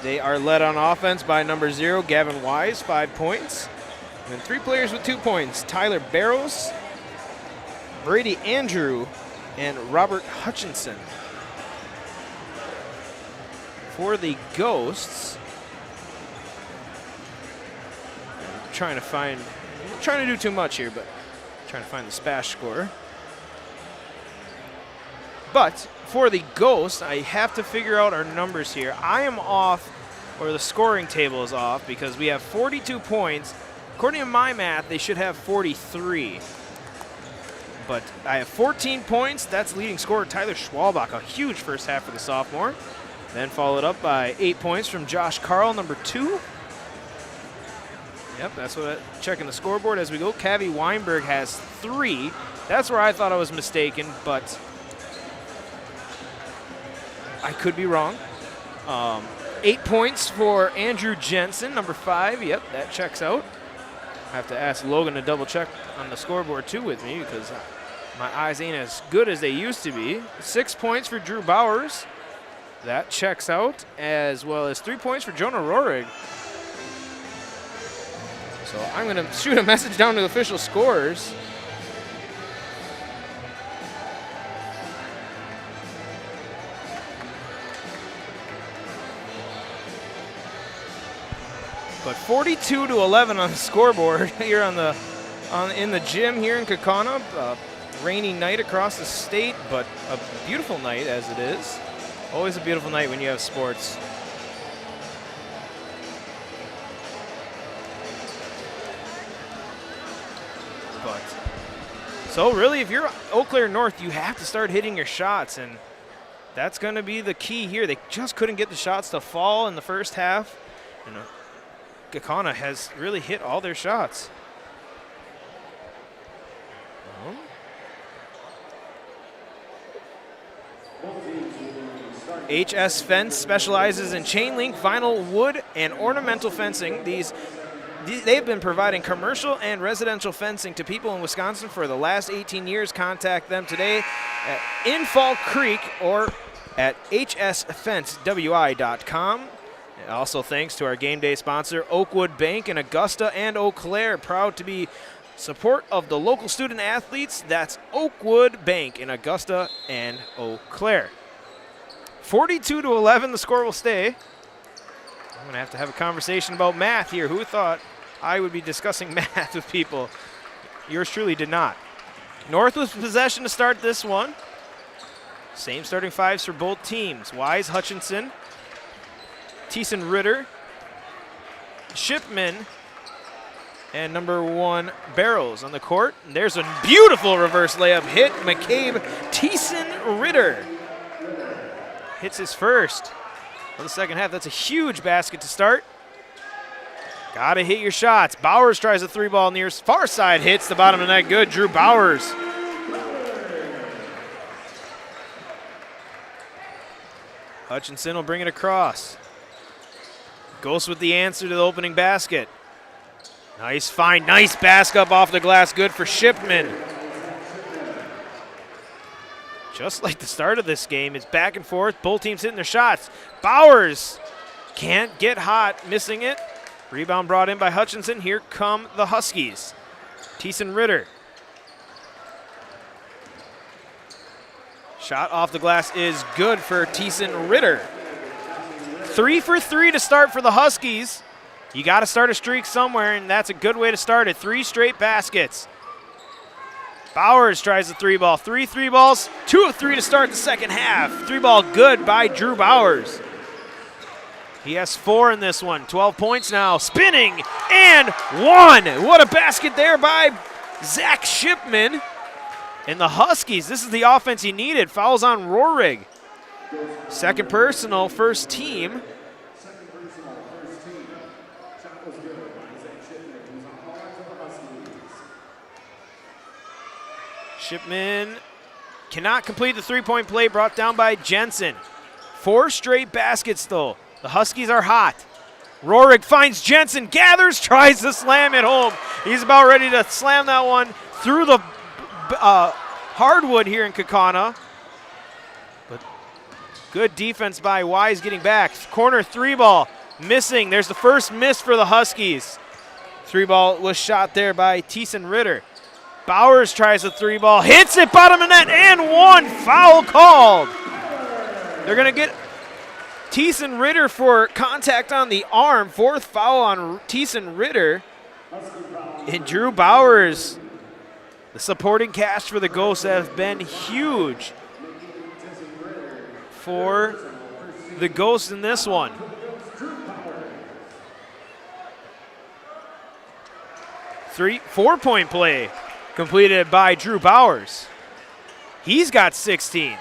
They are led on offense by number 0, Gavin Wise, 5 points. And then 3 players with 2 points, Tyler Barrows, Brady Andrew, and Robert Hutchinson. For the Ghosts, I'm trying to do too much here, but I'm trying to find the Spash score. But for the Ghosts, I have to figure out our numbers here. I am off, or the scoring table is off, because we have 42 points. According to my math, they should have 43. But I have 14 points. That's leading scorer Tyler Schwalbach, a huge first half for the sophomore. Then followed up by 8 points from Josh Carl, number 2. Yep, that's what checking the scoreboard as we go. Cavi Weinberg has 3. That's where I thought I was mistaken, but I could be wrong. 8 points for Andrew Jensen, number 5. Yep, that checks out. I have to ask Logan to double check on the scoreboard too with me because my eyes ain't as good as they used to be. 6 points for Drew Bowers. That checks out, as well as 3 points for Jonah Rohrig. So I'm going to shoot a message down to the official scores. But 42-11 on the scoreboard here in the gym here in Kaukauna. Rainy night across the state, but a beautiful night as it is. Always a beautiful night when you have sports. But so really, if you're Eau Claire North, you have to start hitting your shots, and that's going to be the key here. They just couldn't get the shots to fall in the first half. And Kaukauna has really hit all their shots. HS Fence specializes in chain link, vinyl, wood, and ornamental fencing. They've been providing commercial and residential fencing to people in Wisconsin for the last 18 years. Contact them today in Fall Creek or at hsfencewi.com. Also thanks to our game day sponsor, Oakwood Bank in Augusta and Eau Claire. Proud to be support of the local student athletes. That's Oakwood Bank in Augusta and Eau Claire. 42-11, the score will stay. I'm going to have a conversation about math here. Who thought I would be discussing math with people? Yours truly did not. North with possession to start this one. Same starting fives for both teams. Wise, Hutchinson, Thiessen Ritter, Shipman, and number 1, Barrows on the court. And there's a beautiful reverse layup hit. McCabe Thiessen Ritter hits his first for the second half. That's a huge basket to start. Got to hit your shots. Bowers tries a 3-ball near far side, hits the bottom of the net. Good, Drew Bowers. Hutchinson will bring it across. Goes with the answer to the opening basket. Nice find, nice basket up off the glass. Good for Shipman. Just like the start of this game, it's back and forth. Both teams hitting their shots. Bowers can't get hot, missing it. Rebound brought in by Hutchinson. Here come the Huskies. Thiessen Ritter. Shot off the glass is good for Thiessen Ritter. 3 for 3 to start for the Huskies. You got to start a streak somewhere, and that's a good way to start it. 3 straight baskets. Bowers tries the 3-ball. 3 3-balls, 2 of 3 to start the second half. 3-ball good by Drew Bowers. He has 4 in this one. 12 points now. Spinning and 1. What a basket there by Zach Shipman. And the Huskies, this is the offense he needed. Fouls on Rohrig. Second personal, first team. Shipman cannot complete the 3-point play, brought down by Jensen. 4 straight baskets, though. The Huskies are hot. Rohrig finds Jensen, gathers, tries to slam it home. He's about ready to slam that one through the hardwood here in Kaukauna. But good defense by Wise getting back. Corner 3-ball, missing. There's the first miss for the Huskies. 3-ball was shot there by Thiessen Ritter. Bowers tries a 3-ball, hits it, bottom of net, and 1. Foul called. They're going to get Thiessen Ritter for contact on the arm. 4th foul on Thiessen Ritter. And Drew Bowers, the supporting cast for the Ghosts have been huge for the Ghosts in this one. Four-point play completed by Drew Bowers. He's got 16.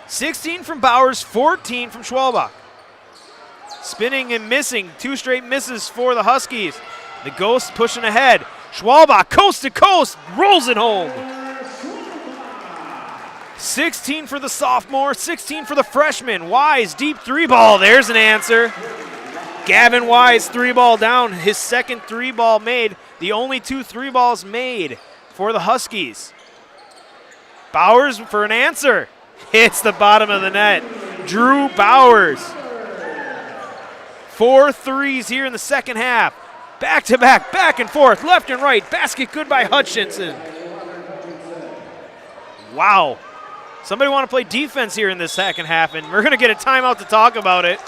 16 from Bowers, 14 from Schwalbach. Spinning and missing, 2 straight misses for the Huskies. The Ghosts pushing ahead. Schwalbach, coast to coast, rolls it home. 16 for the sophomore, 16 for the freshman. Wise, deep 3-ball, there's an answer. Gavin Wise, 3-ball down, his second 3-ball made. The only 2 3-balls made for the Huskies. Bowers for an answer. Hits the bottom of the net. Drew Bowers. 4 threes here in the second half. Back-to-back, back and forth, left and right. Basket good by Hutchinson. Wow. Somebody want to play defense here in this second half, and we're going to get a timeout to talk about it.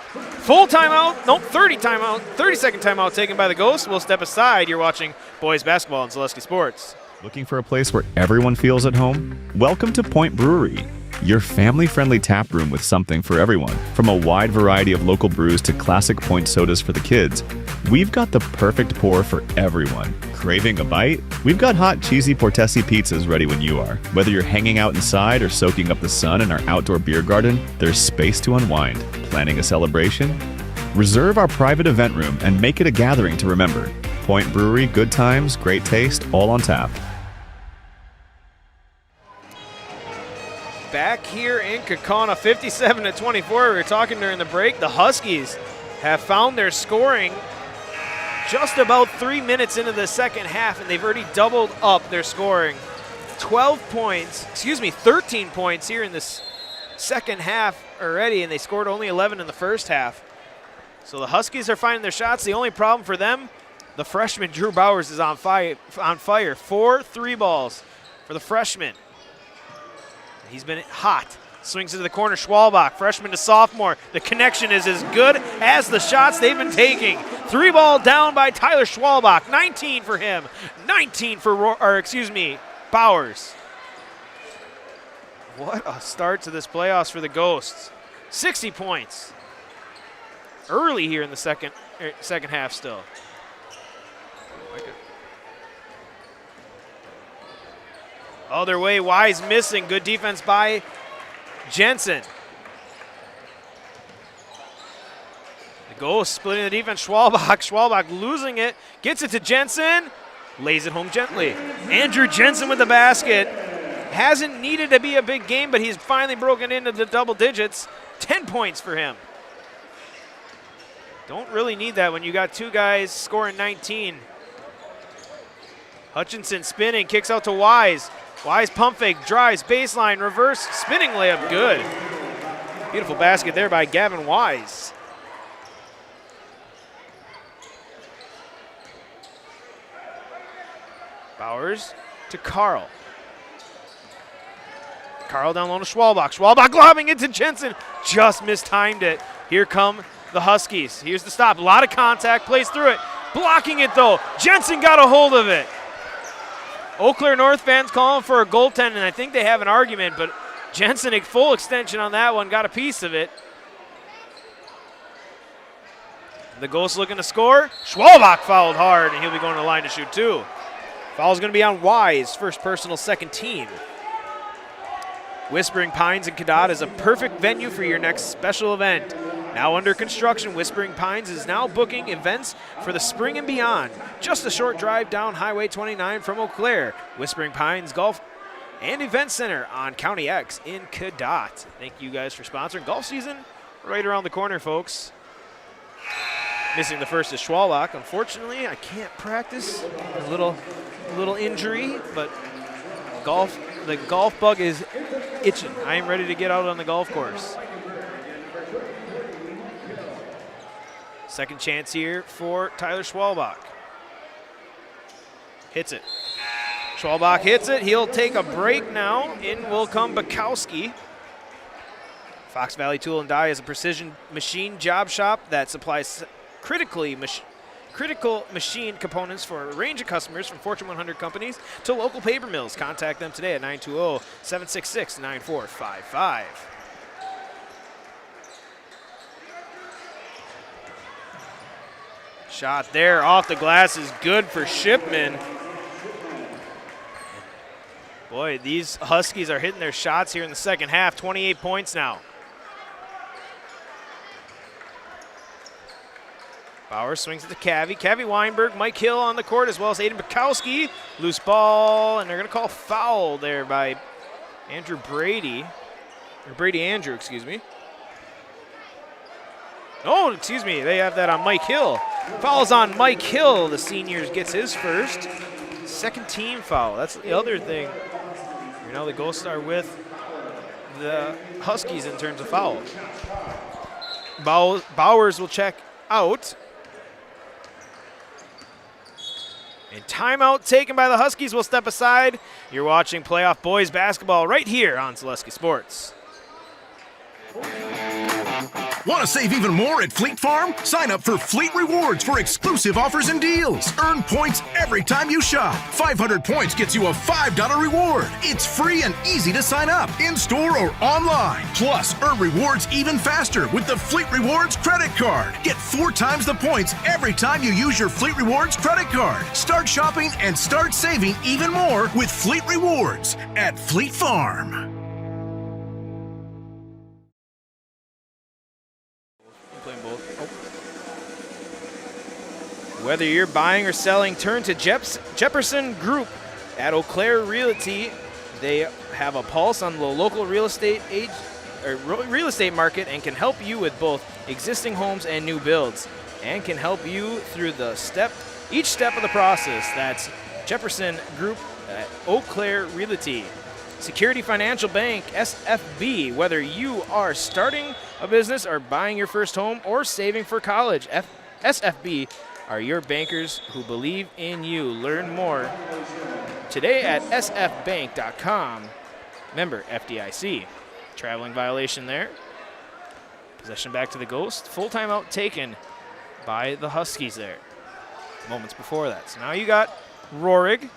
Full timeout, nope, 30-second timeout taken by the Ghosts. We'll step aside. You're watching boys basketball on Zaleski Sports. Looking for a place where everyone feels at home? Welcome to Point Brewery, your family-friendly tap room with something for everyone. From a wide variety of local brews to classic Point sodas for the kids, we've got the perfect pour for everyone. Craving a bite? We've got hot, cheesy Portesi pizzas ready when you are. Whether you're hanging out inside or soaking up the sun in our outdoor beer garden, there's space to unwind. Planning a celebration? Reserve our private event room and make it a gathering to remember. Point Brewery, good times, great taste, all on tap. Back here in Kaukauna, 57-24. We were talking during the break. The Huskies have found their scoring just about 3 minutes into the second half, and they've already doubled up their scoring. 13 points here in this second half already, and they scored only 11 in the first half. So the Huskies are finding their shots. The only problem for them, the freshman Drew Bowers is on fire. 4 3-balls for the freshman. He's been hot. Swings into the corner, Schwalbach, freshman to sophomore. The connection is as good as the shots they've been taking. 3-ball down by Tyler Schwalbach. 19 for him. 19 for, Bowers. What a start to this playoffs for the Ghosts. 60 points. Early here in the second half still. Other way, Wise missing. Good defense by Jensen. The Ghosts splitting the defense. Schwalbach losing it. Gets it to Jensen. Lays it home gently. Andrew Jensen with the basket. Hasn't needed to be a big game, but he's finally broken into the double digits. 10 points for him. Don't really need that when you got 2 guys scoring 19. Hutchinson spinning, kicks out to Wise. Wise pump fake, drives, baseline, reverse, spinning layup, good. Beautiful basket there by Gavin Wise. Bowers to Carl. Carl down low to Schwalbach. Schwalbach lobbing it to Jensen. Just mistimed it. Here come the Huskies. Here's the stop. A lot of contact. Plays through it. Blocking it, though. Jensen got a hold of it. Eau Claire North fans calling for a goaltend, and I think they have an argument, but Jensen, a full extension on that one, got a piece of it. The Ghosts looking to score. Schwalbach fouled hard, and he'll be going to the line to shoot two. Foul's going to be on Wise, first personal, second team. Whispering Pines in Cadott is a perfect venue for your next special event. Now under construction, Whispering Pines is now booking events for the spring and beyond. Just a short drive down Highway 29 from Eau Claire. Whispering Pines Golf and Event Center on County X in Cadott. Thank you guys for sponsoring. Golf season right around the corner, folks. Missing the first is Schwalbach. Unfortunately, I can't practice. A little injury, but the golf bug is itching. I am ready to get out on the golf course. Second chance here for Tyler Schwalbach. Hits it. Schwalbach hits it. He'll take a break now. In will come Bukowski. Fox Valley Tool and Die is a precision machine job shop that supplies critical machine components for a range of customers, from Fortune 100 companies to local paper mills. Contact them today at 920-766-9455. Shot there off the glass is good for Shipman. Boy, these Huskies are hitting their shots here in the second half. 28 points now. Bowers swings it to Cavi. Cavi Weinberg, Mike Hill on the court, as well as Aiden Bukowski. Loose ball, and they're going to call foul there by Andrew Brady. Or Brady Andrew, excuse me. Oh, excuse me, they have that on Mike Hill. Foul's on Mike Hill. The seniors gets his first. Second team foul. That's the other thing. You know, the Ghosts are with the Huskies in terms of fouls. Bowers will check out. And timeout taken by the Huskies will step aside. You're watching playoff boys basketball right here on Zaleski Sports. Want to save even more at Fleet Farm? Sign up for Fleet Rewards for exclusive offers and deals. Earn points every time you shop. 500 points gets you a $5 reward. It's free and easy to sign up, in-store or online. Plus, earn rewards even faster with the Fleet Rewards credit card. Get 4 times the points every time you use your Fleet Rewards credit card. Start shopping and start saving even more with Fleet Rewards at Fleet Farm. Whether you're buying or selling, turn to Jefferson Group at Eau Claire Realty. They have a pulse on the local real estate market and can help you with both existing homes and new builds, and can help you through each step of the process. That's Jefferson Group at Eau Claire Realty. Security Financial Bank, SFB. Whether you are starting a business or buying your first home or saving for college, SFB are your bankers who believe in you. Learn more today at sfbank.com. Member FDIC. Traveling violation there. Possession back to the Ghost. Full timeout taken by the Huskies there. Moments before that. So now you got Rohrig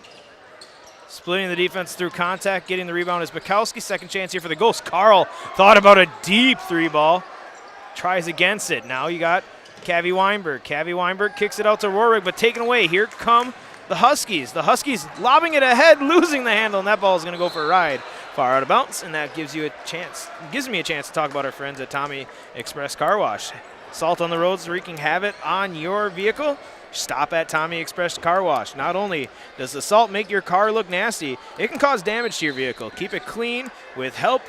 splitting the defense through contact. Getting the rebound is Bukowski. Second chance here for the Ghost. Carl thought about a deep three ball. Tries against it. Now you got Cavi Weinberg. Cavi Weinberg kicks it out to Rohrig, but taken away. Here come the Huskies. The Huskies lobbing it ahead, losing the handle, and that ball is going to go for a ride. Far out of bounds, and that gives me a chance to talk about our friends at Tommy Express Car Wash. Salt on the roads wreaking havoc on your vehicle? Stop at Tommy Express Car Wash. Not only does the salt make your car look nasty, it can cause damage to your vehicle. Keep it clean with help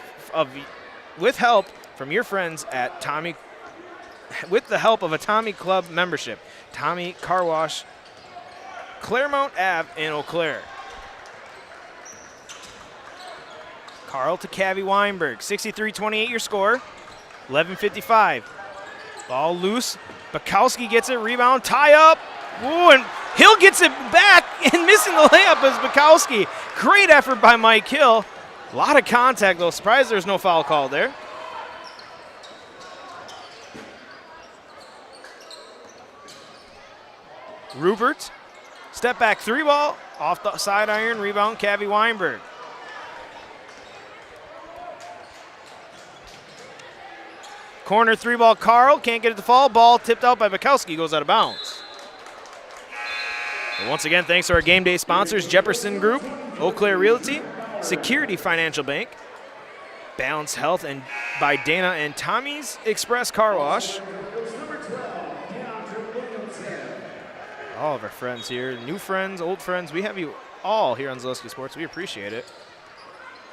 from your friends at Tommy. With the help of a Tommy Club membership. Tommy Car Wash, Claremont Ave in Eau Claire. Carl to Cavi Weinberg. 63-28 your score. 11:55. Ball loose. Bukowski gets it. Rebound. Tie up. Ooh, and Hill gets it back, and missing the layup is Bukowski. Great effort by Mike Hill. A lot of contact, though. Surprised there's no foul called there. Rupert. Step back 3-ball. Off the side iron. Rebound, Cavi Weinberg. Corner 3-ball, Carl. Can't get it to fall. Ball tipped out by Bukowski. Goes out of bounds. And once again, thanks to our game day sponsors, Jefferson Group, Eau Claire Realty, Security Financial Bank, Balance Health, and by Dana and Tommy's Express Car Wash. All of our friends here, new friends, old friends, we have you all here on Zaleski Sports. We appreciate it.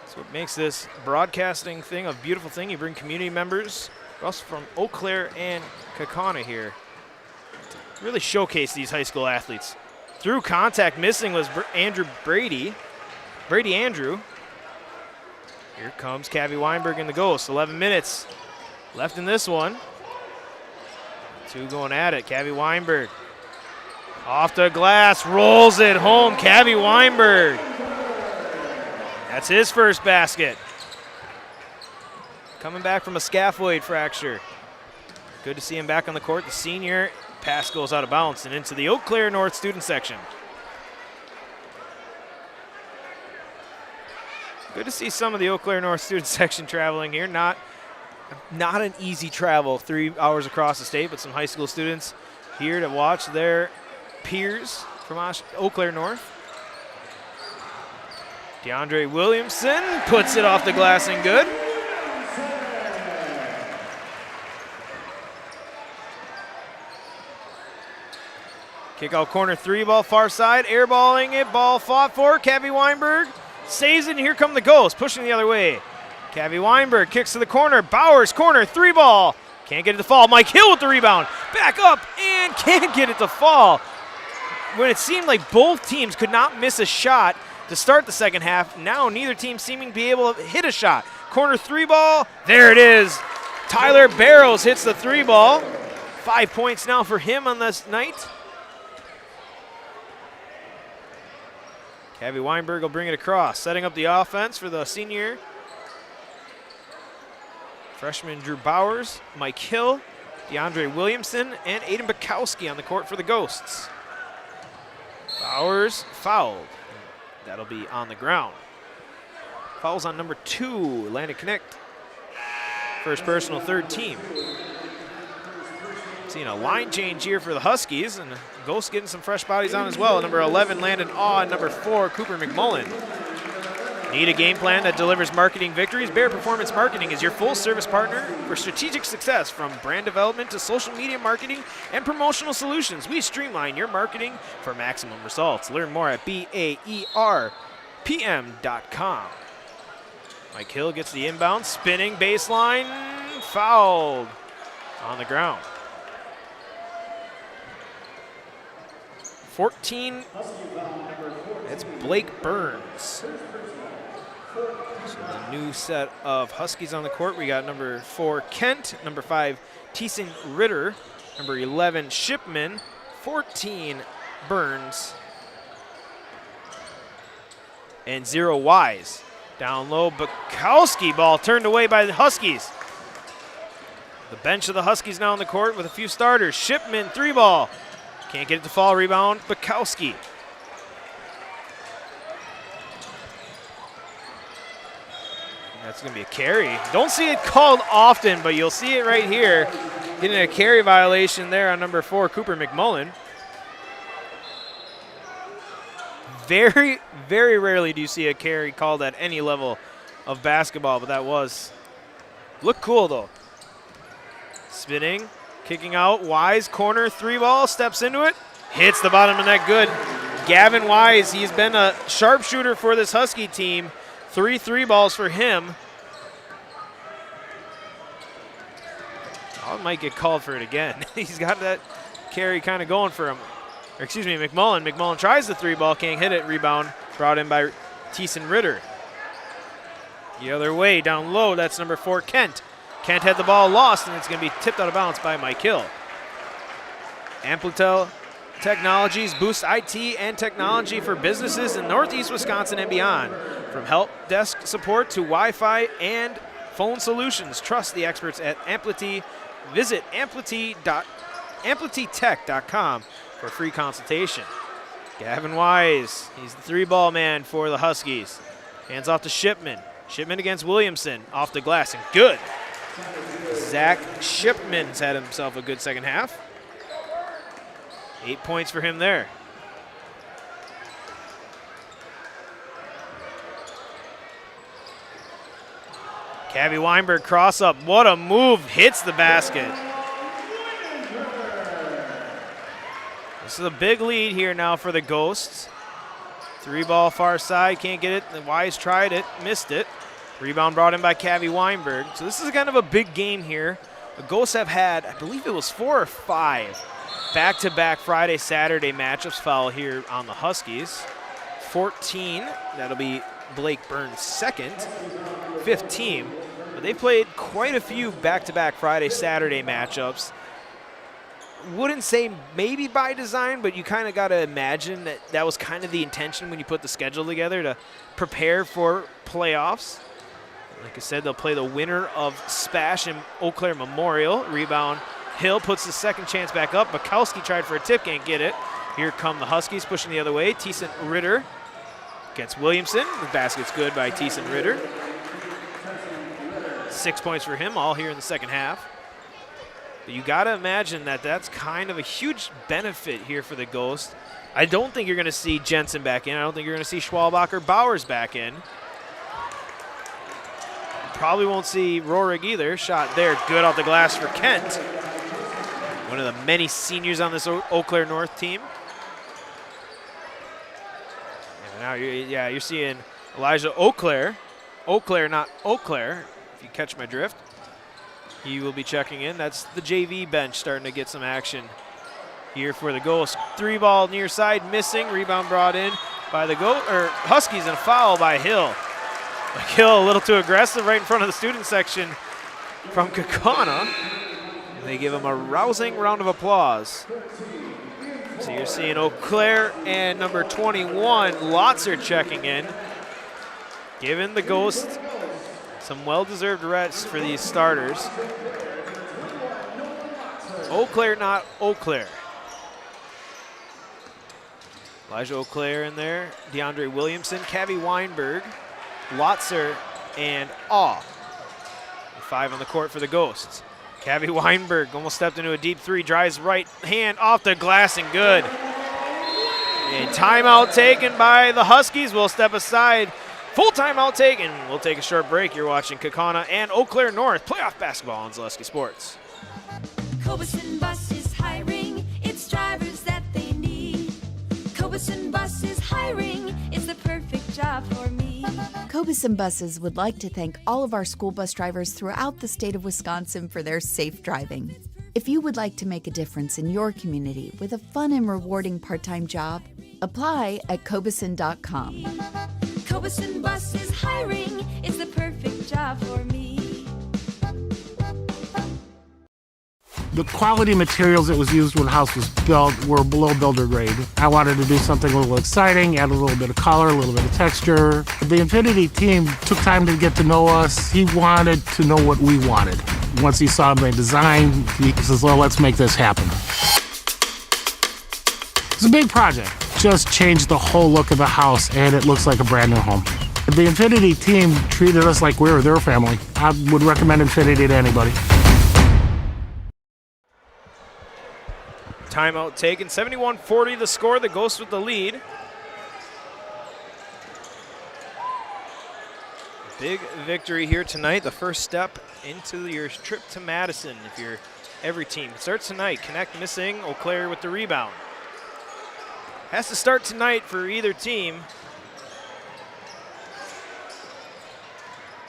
That's what makes this broadcasting thing a beautiful thing. You bring community members, us from Eau Claire and Kaukauna here, to really showcase these high school athletes. Through contact, missing was Andrew Brady Andrew. Here comes Cavi Weinberg in the Ghost. 11 minutes left in this one. Two going at it. Cavi Weinberg off the glass, rolls it home. Cavi Weinberg. That's his first basket. Coming back from a scaphoid fracture. Good to see him back on the court. The senior pass goes out of bounds and into the Eau Claire North student section. Good to see some of the Eau Claire North student section traveling here. Not an easy travel, 3 hours across the state, but some high school students here to watch their peers from Eau Claire North. DeAndre Williamson puts it off the glass and good. Kick out corner 3-ball, far side, airballing it, ball fought for, Cavi Weinberg saves it, and here come the Ghosts, pushing the other way. Cavi Weinberg kicks to the corner, Bowers, corner, 3-ball, can't get it to fall. Mike Hill with the rebound, back up, and can't get it to fall. When it seemed like both teams could not miss a shot to start the second half, now neither team seeming to be able to hit a shot. Corner 3-ball, there it is. Tyler Barrows hits the 3-ball. 5 points now for him on this night. Cavi Weinberg will bring it across, setting up the offense for the senior. Freshman Drew Bowers, Mike Hill, DeAndre Williamson, and Aiden Bukowski on the court for the Ghosts. Bowers fouled. That'll be on the ground. Fouls on number 2, Atlantic Connect. First personal, third team. Seeing a line change here for the Huskies, and Ghosts getting some fresh bodies on as well. Number 11, Landon Awe, and number 4, Cooper McMullen. Need a game plan that delivers marketing victories? Bear Performance Marketing is your full-service partner for strategic success, from brand development to social media marketing and promotional solutions. We streamline your marketing for maximum results. Learn more at BAERPM.com. Mike Hill gets the inbound, spinning baseline, fouled on the ground. 14, it's Blake Burns. So the new set of Huskies on the court. We got number 4, Kent, number 5, Thiessen Ritter, number 11, Shipman, 14, Burns, and 0, Wise. Down low, Bukowski, ball turned away by the Huskies. The bench of the Huskies now on the court with a few starters. Shipman, 3-ball. Can't get it to fall, rebound, Bukowski. That's going to be a carry. Don't see it called often, but you'll see it right here. Getting a carry violation there on number 4, Cooper McMullen. Very, very rarely do you see a carry called at any level of basketball, but that was. Look cool, though. Spinning. Kicking out, Wise, corner, 3-ball, steps into it, hits the bottom of the net good. Gavin Wise, he's been a sharpshooter for this Husky team. 3 3-balls for him. Oh, might get called for it again. He's got that carry kind of going for him. Or excuse me, McMullen. McMullen tries the 3-ball, can't hit it. Rebound brought in by Thiessen Ritter. The other way, down low, that's number 4, Kent. Kent had the ball lost, and it's going to be tipped out of bounds by Mike Hill. Amplitel Technologies boosts IT and technology for businesses in Northeast Wisconsin and beyond. From help desk support to Wi-Fi and phone solutions, trust the experts at Amplity. Visit amplitytech.com for a free consultation. Gavin Wise, he's the 3-ball man for the Huskies. Hands off to Shipman. Shipman against Williamson, off the glass, and good. Zach Shipman's had himself a good second half. 8 points for him there. Cabby Weinberg cross up. What a move. Hits the basket. This is a big lead here now for the Ghosts. 3-ball far side. Can't get it. The Wise tried it. Missed it. Rebound brought in by Cabby Weinberg. So this is kind of a big game here. The Ghosts have had, I believe it was 4 or 5 back-to-back Friday, Saturday matchups foul here on the Huskies. 14. That'll be Blake Burns' second. 5th team. But they played quite a few back-to-back Friday, Saturday matchups. Wouldn't say maybe by design, but you kind of got to imagine that that was kind of the intention when you put the schedule together to prepare for playoffs. Like I said, they'll play the winner of Spash and Eau Claire Memorial. Rebound, Hill puts the second chance back up. Bukowski tried for a tip, can't get it. Here come the Huskies pushing the other way. Thiessen Ritter against Williamson. The basket's good by Thiessen Ritter. 6 points for him, all here in the second half. But you got to imagine that that's kind of a huge benefit here for the Ghosts. I don't think you're going to see Jensen back in. I don't think you're going to see Schwalbach or Bowers back in. Probably won't see Rohrig either. Shot there, good off the glass for Kent. One of the many seniors on this Eau Claire North team. And now you're seeing Elijah Eau Claire. Eau Claire, not Eau Claire, if you catch my drift. He will be checking in. That's the JV bench starting to get some action here for the Ghosts. 3-ball near side, missing. Rebound brought in by the Huskies, and a foul by Hill. Hill a little too aggressive right in front of the student section from Kaukauna. They give him a rousing round of applause. So you're seeing Eau Claire and number 21, Lotzer, checking in. Giving the Ghosts some well-deserved rest for these starters. Eau Claire, not Eau Claire. Elijah Eau Claire in there. DeAndre Williamson, Cabby Weinberg, Lotzer, and Awe. 5 on the court for the Ghosts. Cabby Weinberg almost stepped into a deep 3, drives right hand off the glass and good. And timeout taken by the Huskies. We'll step aside. Full timeout taken. We'll take a short break. You're watching Kaukauna and Eau Claire North playoff basketball on Zaleski Sports. Cobuson Bus is hiring. It's drivers that they need. Cobuson Bus is hiring. It's the perfect job for me. Cobuson Buses would like to thank all of our school bus drivers throughout the state of Wisconsin for their safe driving. If you would like to make a difference in your community with a fun and rewarding part-time job, apply at cobuson.com. Cobuson Bus is hiring. It's the perfect job for me. The quality materials that was used when the house was built were below builder grade. I wanted to do something a little exciting, add a little bit of color, a little bit of texture. The Infinity team took time to get to know us. He wanted to know what we wanted. Once he saw my design, he says, well, let's make this happen. It's a big project. Just changed the whole look of the house, and it looks like a brand new home. The Infinity team treated us like we were their family. I would recommend Infinity to anybody. Timeout taken. 71-40 the score. The Ghosts with the lead. Big victory here tonight. The first step into your trip to Madison if you're every team. It starts tonight. Connect missing. Eau Claire with the rebound. Has to start tonight for either team.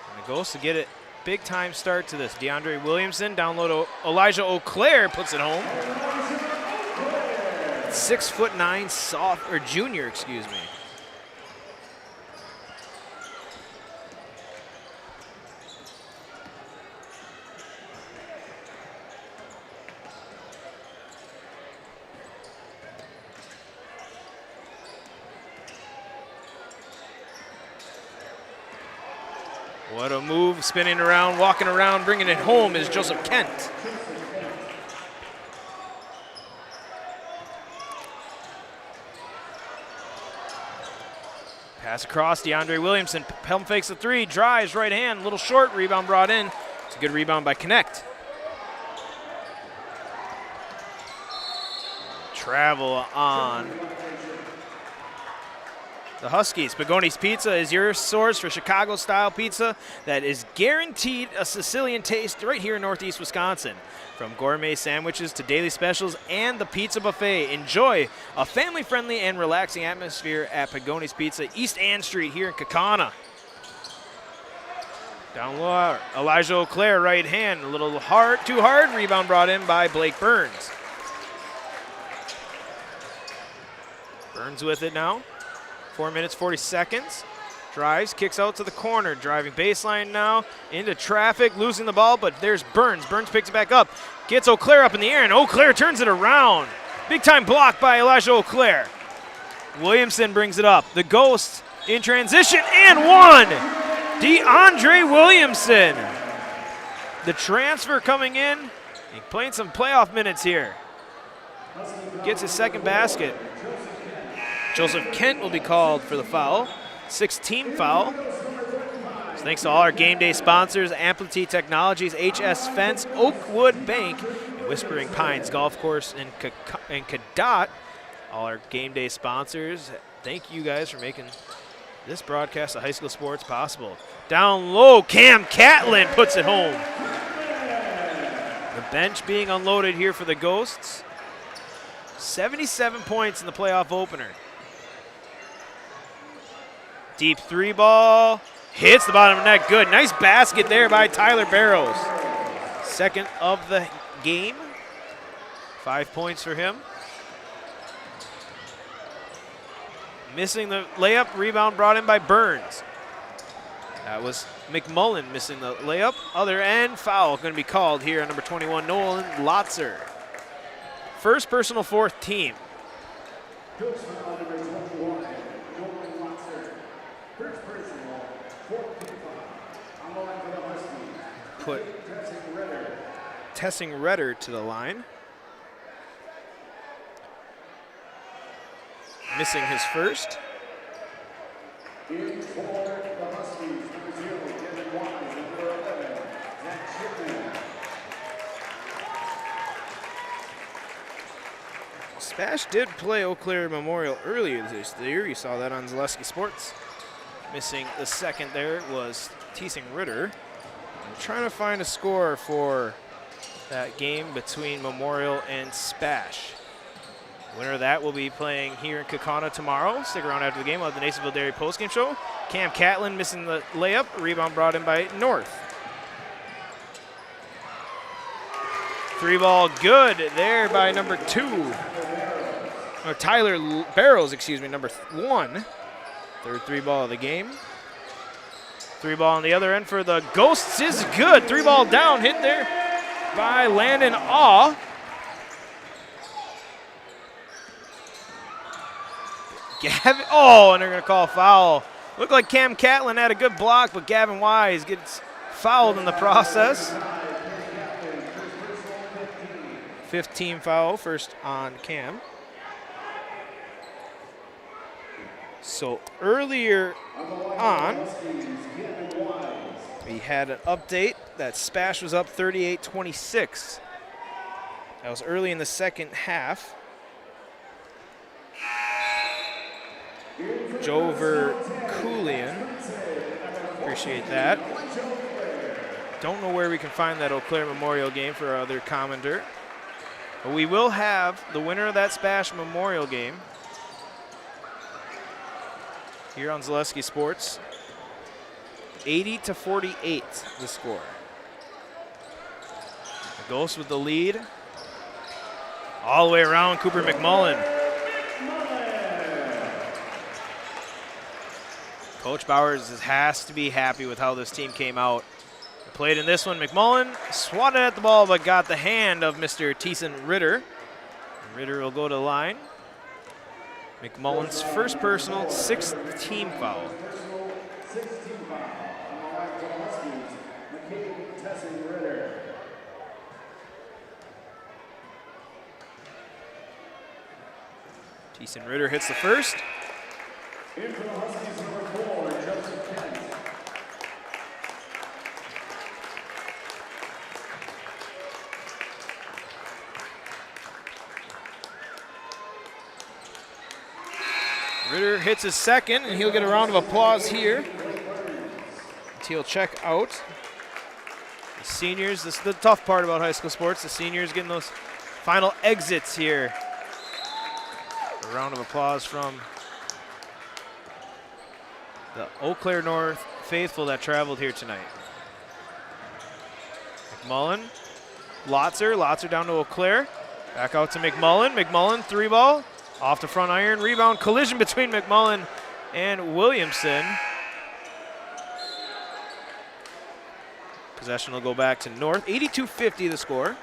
And the Ghosts to get it. Big time start to this. DeAndre Williamson, down low to Elijah Eau Claire, puts it home. 6'9" junior, excuse me. What a move, spinning around, walking around, bringing it home is Joseph Kent. Pass across, DeAndre Williamson, pump fakes the three, drives, right hand, a little short, rebound brought in. It's a good rebound by Connect. Travel on the Huskies. Pagoni's Pizza is your source for Chicago-style pizza that is guaranteed a Sicilian taste right here in Northeast Wisconsin. From gourmet sandwiches to daily specials and the pizza buffet, enjoy a family-friendly and relaxing atmosphere at Pagoni's Pizza, East Ann Street here in Kaukauna. Down low, Elijah Auclair, right hand, a little hard, too hard. Rebound brought in by Blake Burns. Burns with it now. 4 minutes, 40 seconds. Drives, kicks out to the corner. Driving baseline now into traffic, losing the ball, but there's Burns. Burns picks it back up, gets Auclair up in the air, and Auclair turns it around. Big time block by Elijah Auclair. Williamson brings it up. The Ghost in transition and one. DeAndre Williamson. The transfer coming in. He's playing some playoff minutes here. Gets his second basket. Joseph Kent will be called for the foul. 6th-team foul. So thanks to all our game day sponsors, Amplitude Technologies, HS Fence, Oakwood Bank, and Whispering Pines Golf Course in Cadott. All our game day sponsors. Thank you guys for making this broadcast of high school sports possible. Down low, Cam Catlin puts it home. The bench being unloaded here for the Ghosts. 77 points in the playoff opener. Deep three ball, hits the bottom of the net, good. Nice basket there by Tyler Barrows. Second of the game. 5 points for him. Missing the layup, rebound brought in by Burns. That was McMullen missing the layup. Other end, foul going to be called here on number 21, Nolan Lotzer. First personal, 4th team. Put Tessing Redder to the line. Missing his first. Spash did play Eau Claire Memorial earlier this year. You saw that on Zaleski Sports. Missing the second there was Tessing Ritter. I'm trying to find a score for that game between Memorial and Spash. Winner of that will be playing here in Kaukauna tomorrow. Stick around after the game. We'll have the Nasonville Dairy postgame show. Cam Catlin missing the layup. Rebound brought in by North. Three ball good there by number 2. Or Tyler Barrows, excuse me, number 1. Third three ball of the game. Three ball on the other end for the Ghosts is good. Three ball down, hit there by Landon Awe. Gavin, oh, and they're going to call a foul. Looked like Cam Catlin had a good block, but Gavin Wise gets fouled in the process. 15 foul, first on Cam. So earlier on, we had an update that Spash was up 38-26. That was early in the second half. Jover Coolian, appreciate that. Don't know where we can find that Eau Claire Memorial game for our other commenter. But we will have the winner of that Spash Memorial game here on Zaleski Sports. 80-48 the score. The Ghosts with the lead. All the way around, Cooper McMullen. Coach Bowers has to be happy with how this team came out. They played in this one. McMullen swatted at the ball but got the hand of Mr. Tessing Ritter. Ritter will go to the line. McMullen's first personal, 6th team foul. Tessing Ritter hits the first. Ritter hits his second, and he'll get a round of applause here. He'll check out. The seniors, this is the tough part about high school sports, the seniors getting those final exits here. A round of applause from the Eau Claire North faithful that traveled here tonight. McMullen, Lotzer down to Eau Claire. Back out to McMullen. McMullen, 3-ball. Off the front iron, rebound, collision between McMullen and Williamson. Possession will go back to North. 82-50 the score.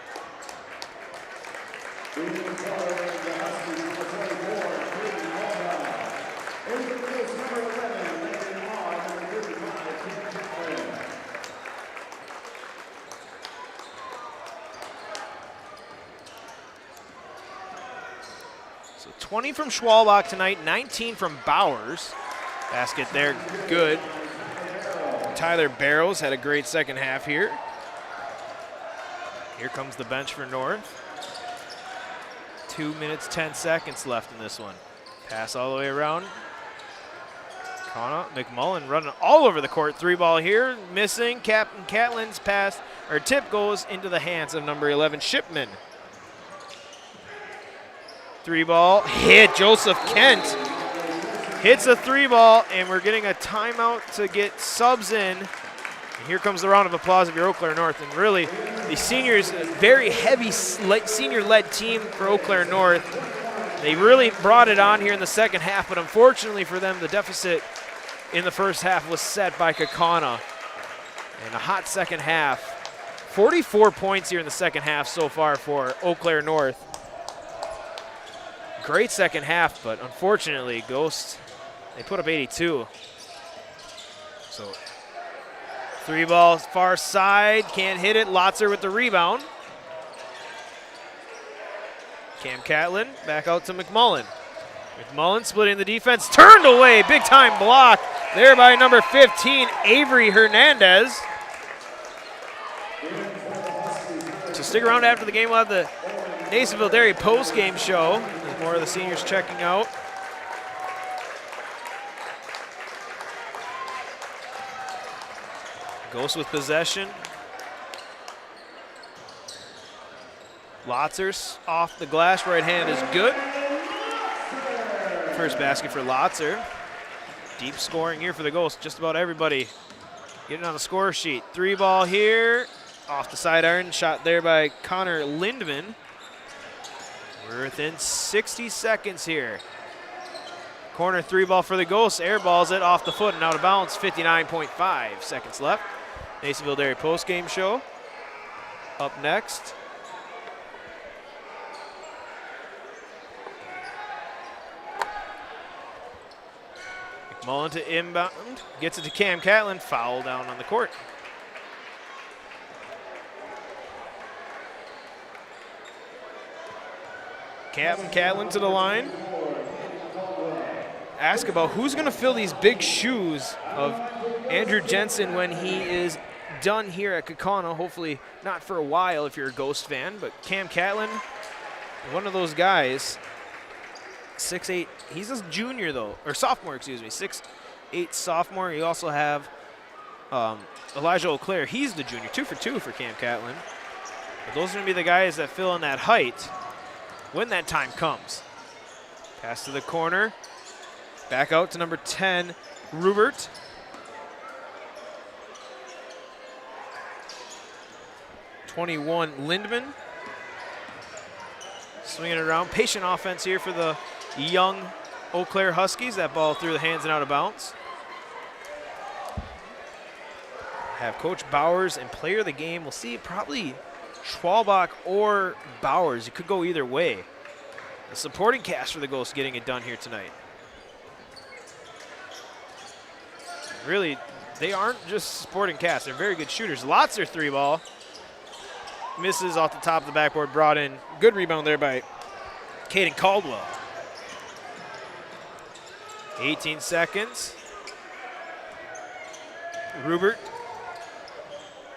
So 20 from Schwalbach tonight, 19 from Bowers. Basket there, good. Tyler Barrows had a great second half here. Here comes the bench for North. 2 minutes, 10 seconds left in this one. Pass all the way around. McMullen running all over the court. 3-ball here, missing. Captain Catlin's pass, or tip goes into the hands of number 11, Shipman. 3-ball, hit. Joseph Kent hits a 3-ball, and we're getting a timeout to get subs in. And here comes the round of applause of your Eau Claire North. And really, the seniors, very heavy senior-led team for Eau Claire North. They really brought it on here in the second half, but unfortunately for them, the deficit in the first half was set by Kaukauna. And a hot second half. 44 points here in the second half so far for Eau Claire North. Great second half, but unfortunately, Ghosts, they put up 82. So 3-ball far side, can't hit it. Lotzer with the rebound. Cam Catlin back out to McMullen. McMullen splitting the defense, turned away, big time block there by number 15, Avery Hernandez. So stick around after the game. We'll have the Nasonville Dairy post-game show. There's more of the seniors checking out. Ghost with possession. Lotzer's off the glass, right hand is good. First basket for Lotzer. Deep scoring here for the Ghost. Just about everybody getting on the score sheet. 3-ball here. Off the side iron. Shot there by Connor Lindman. We're within 60 seconds here. Corner 3-ball for the Ghosts. Airballs it off the foot and out of bounds. 59.5 seconds left. Nasonville Dairy post-game show. Up next. McMullen to inbound. Gets it to Cam Catlin. Foul down on the court. Captain Catlin to the line. Ask about who's going to fill these big shoes of Andrew Jensen when he is done here at Kaukauna. Hopefully not for a while if you're a Ghost fan, but Cam Catlin, one of those guys, 6'8". He's a junior though, or sophomore, excuse me, 6'8" sophomore. You also have Elijah Eau Claire. He's the junior, 2 for 2 for Cam Catlin. But those are going to be the guys that fill in that height when that time comes. Pass to the corner. Back out to number 10, Rubert. #21, Lindman. Swinging it around. Patient offense here for the young Eau Claire Huskies. That ball through the hands and out of bounds. Have Coach Bowers and player of the game. We'll see probably Schwalbach or Bowers. It could go either way. The supporting cast for the Ghosts getting it done here tonight. Really, they aren't just supporting cast. They're very good shooters. Lotzer 3-ball. Misses off the top of the backboard. Brought in. Good rebound there by Caden Caldwell. 18 seconds. Rubert.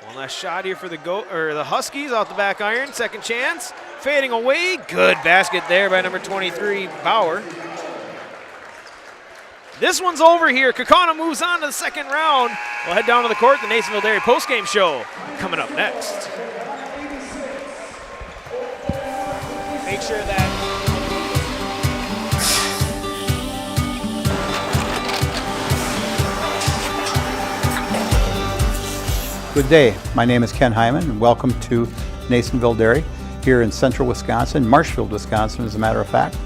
One last shot here for the Huskies off the back iron. Second chance, fading away. Good basket there by number 23, Bauer. This one's over here. Kaukauna moves on to the second round. We'll head down to the court. The Nasonville Dairy postgame show coming up next. Make sure that Good day. My name is Ken Hyman, and welcome to Nasonville Dairy here in central Wisconsin, Marshfield, Wisconsin, as a matter of fact.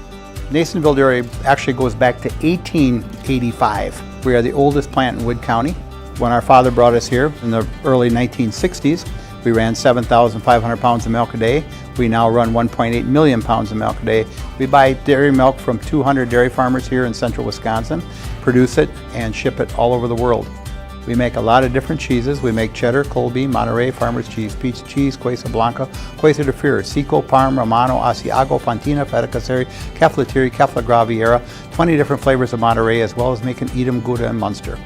Nasonville Dairy actually goes back to 1885. We are the oldest plant in Wood County. When our father brought us here in the early 1960s, we ran 7,500 pounds of milk a day. We now run 1.8 million pounds of milk a day. We buy dairy milk from 200 dairy farmers here in central Wisconsin, produce it, and ship it all over the world. We make a lot of different cheeses. We make cheddar, Colby, Monterey, Farmer's Cheese, Peach Cheese, Quesa Blanca, Quesa de Fure, Seco, Parm, Romano, Asiago, Fontina, Feta Caseri, Cafetieri, Cafla Graviera, 20 different flavors of Monterey, as well as making Edam, Gouda, and Munster.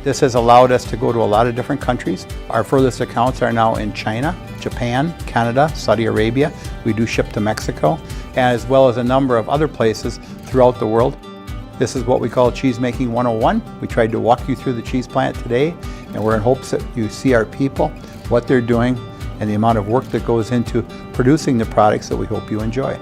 This has allowed us to go to a lot of different countries. Our furthest accounts are now in China, Japan, Canada, Saudi Arabia. We do ship to Mexico, as well as a number of other places throughout the world. This is what we call Cheese Making 101. We tried to walk you through the cheese plant today, and we're in hopes that you see our people, what they're doing, and the amount of work that goes into producing the products that we hope you enjoy.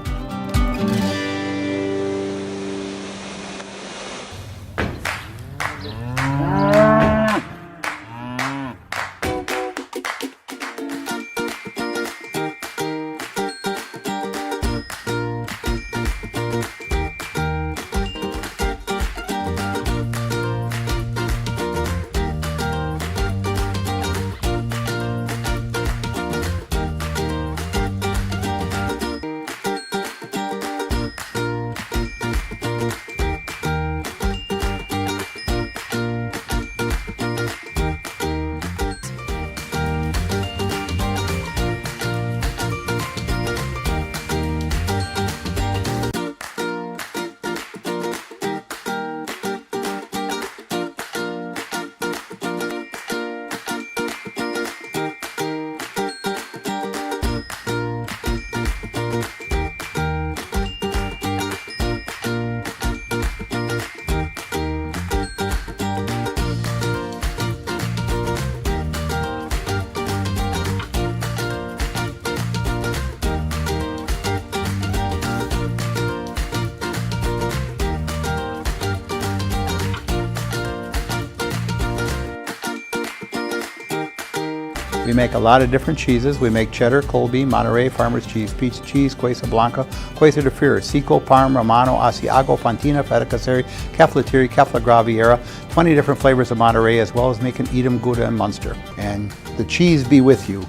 We make a lot of different cheeses. We make cheddar, Colby, Monterey, Farmer's Cheese, Peach Cheese, Quesa Blanca, Quesa de Fure, Seco, Parm, Romano, Asiago, Fontina, Feta Caseri, Cafetieri, Cafla Graviera, 20 different flavors of Monterey, as well as making Edam, Gouda, and Munster. And the cheese be with you.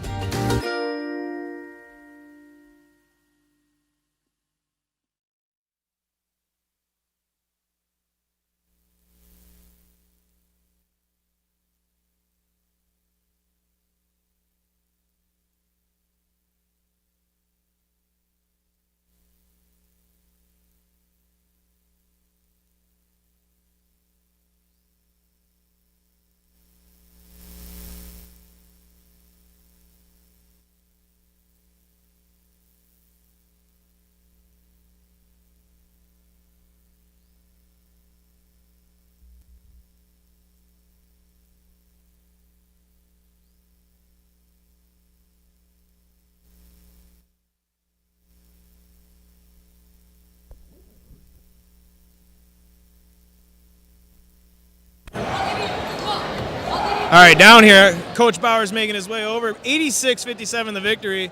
All right, down here, Coach Bauer's making his way over. 86-57 the victory.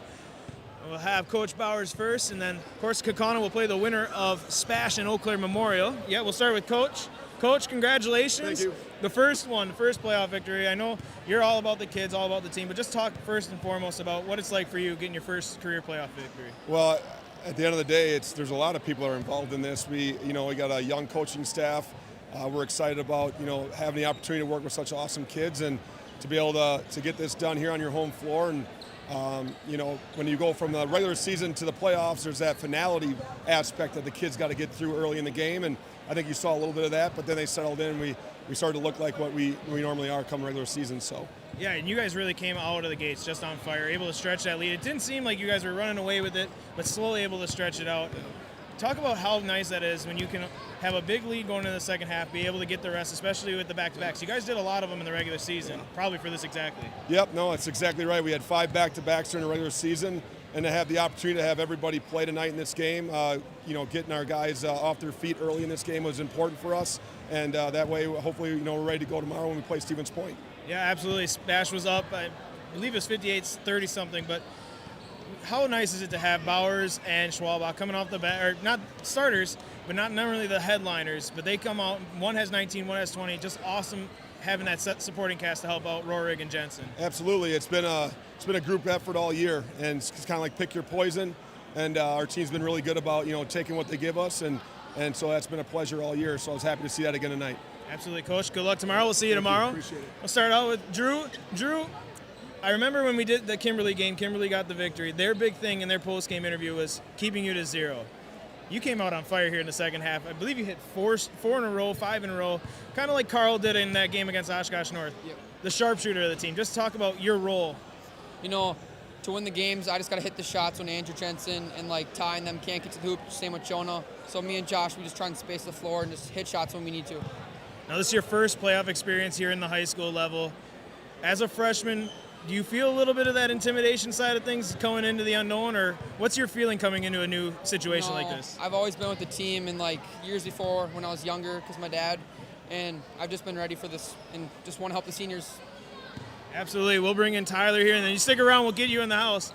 We'll have Coach Bauer's first, and then, of course, Kaukauna will play the winner of Spash and Eau Claire Memorial. Yeah, we'll start with Coach. Coach, congratulations. Thank you. The first playoff victory. I know you're all about the kids, all about the team, but just talk first and foremost about what it's like for you getting your first career playoff victory. Well, at the end of the day, there's a lot of people that are involved in this. We got a young coaching staff. We're excited about, having the opportunity to work with such awesome kids and to be able to get this done here on your home floor. And, when you go from the regular season to the playoffs, there's that finality aspect that the kids got to get through early in the game. And I think you saw a little bit of that, but then they settled in. We started to look like what we normally are come regular season. So. Yeah, and you guys really came out of the gates just on fire, able to stretch that lead. It didn't seem like you guys were running away with it, but slowly able to stretch it out. Talk about how nice that is when you can have a big lead going into the second half, be able to get the rest, especially with the back-to-backs. You guys did a lot of them in the regular season, probably for this exactly. Yep, no, it's exactly right. We had 5 back-to-backs during the regular season, and to have the opportunity to have everybody play tonight in this game, getting our guys off their feet early in this game was important for us, and that way, hopefully, we're ready to go tomorrow when we play Stevens Point. Yeah, absolutely. Spash was up. I believe it was 58-30 something, but how nice is it to have Bowers and Schwalbach coming off the bat, or not starters, but not really the headliners, but they come out, one has 19, one has 20, just awesome having that supporting cast to help out Rohrig and Jensen. Absolutely. It's been a group effort all year, and it's kind of like pick your poison, and our team's been really good about, taking what they give us, and so that's been a pleasure all year, so I was happy to see that again tonight. Absolutely, Coach. Good luck tomorrow. We'll see you tomorrow. Appreciate it. We'll start out with Drew. Drew, I remember when we did the Kimberly game, Kimberly got the victory. Their big thing in their post-game interview was keeping you to 0. You came out on fire here in the second half. I believe you hit 4 in a row, 5 in a row, kind of like Carl did in that game against Oshkosh North. Yep. The sharpshooter of the team. Just talk about your role. To win the games, I just got to hit the shots when Andrew Jensen and Ty and them can't get to the hoop. Same with Jonah. So me and Josh, we just try and space the floor and just hit shots when we need to. Now this is your first playoff experience here in the high school level. As a freshman, do you feel a little bit of that intimidation side of things going into the unknown, or what's your feeling coming into a new situation like this? I've always been with the team in years before when I was younger because my dad, and I've just been ready for this and just want to help the seniors. Absolutely. We'll bring in Tyler here, and then you stick around, we'll get you in the house.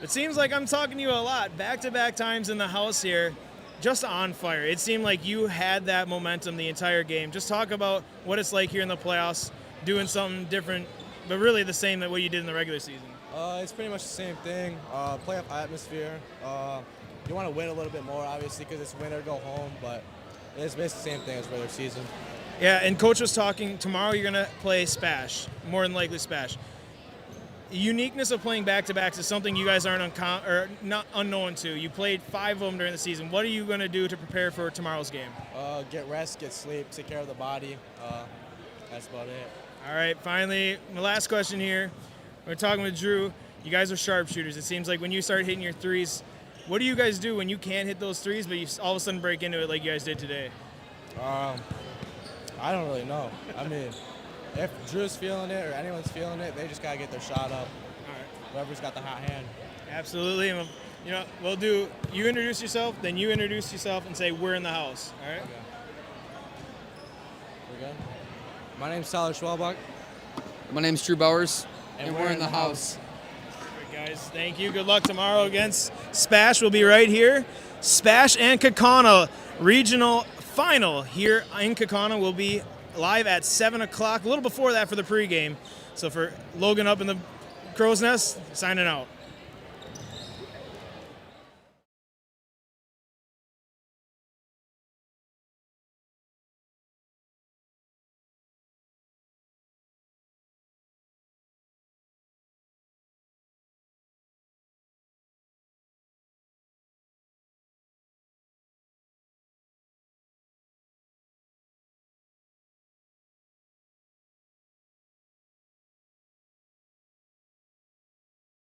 It seems like I'm talking to you a lot. Back-to-back times in the house here, just on fire. It seemed like you had that momentum the entire game. Just talk about what it's like here in the playoffs, doing something different, but really the same than what you did in the regular season. It's pretty much the same thing. Playoff atmosphere. You want to win a little bit more, obviously, because it's win or go home, but it's basically the same thing as regular season. Yeah, and Coach was talking, tomorrow you're going to play Spash, more than likely Spash. Uniqueness of playing back-to-backs is something you guys aren't not unknown to. You played 5 of them during the season. What are you going to do to prepare for tomorrow's game? Get rest, get sleep, take care of the body. That's about it. All right, finally, my last question here. We're talking with Drew. You guys are sharpshooters. It seems like when you start hitting your threes, what do you guys do when you can't hit those threes, but you all of a sudden break into it like you guys did today? I don't really know. I mean, if Drew's feeling it or anyone's feeling it, they just got to get their shot up. All right. Whoever's got the hot hand. Absolutely. We'll do, you introduce yourself, then you introduce yourself and say, we're in the house. All right? Okay. We're good? My name's Tyler Schwalbach. My name's Drew Bowers, and we're in the house. Perfect, guys. Thank you. Good luck tomorrow against Spash. We'll be right here. Spash and Kaukauna regional final here in Kaukauna will be live at 7 o'clock, a little before that for the pregame. So for Logan up in the Crow's Nest, signing out.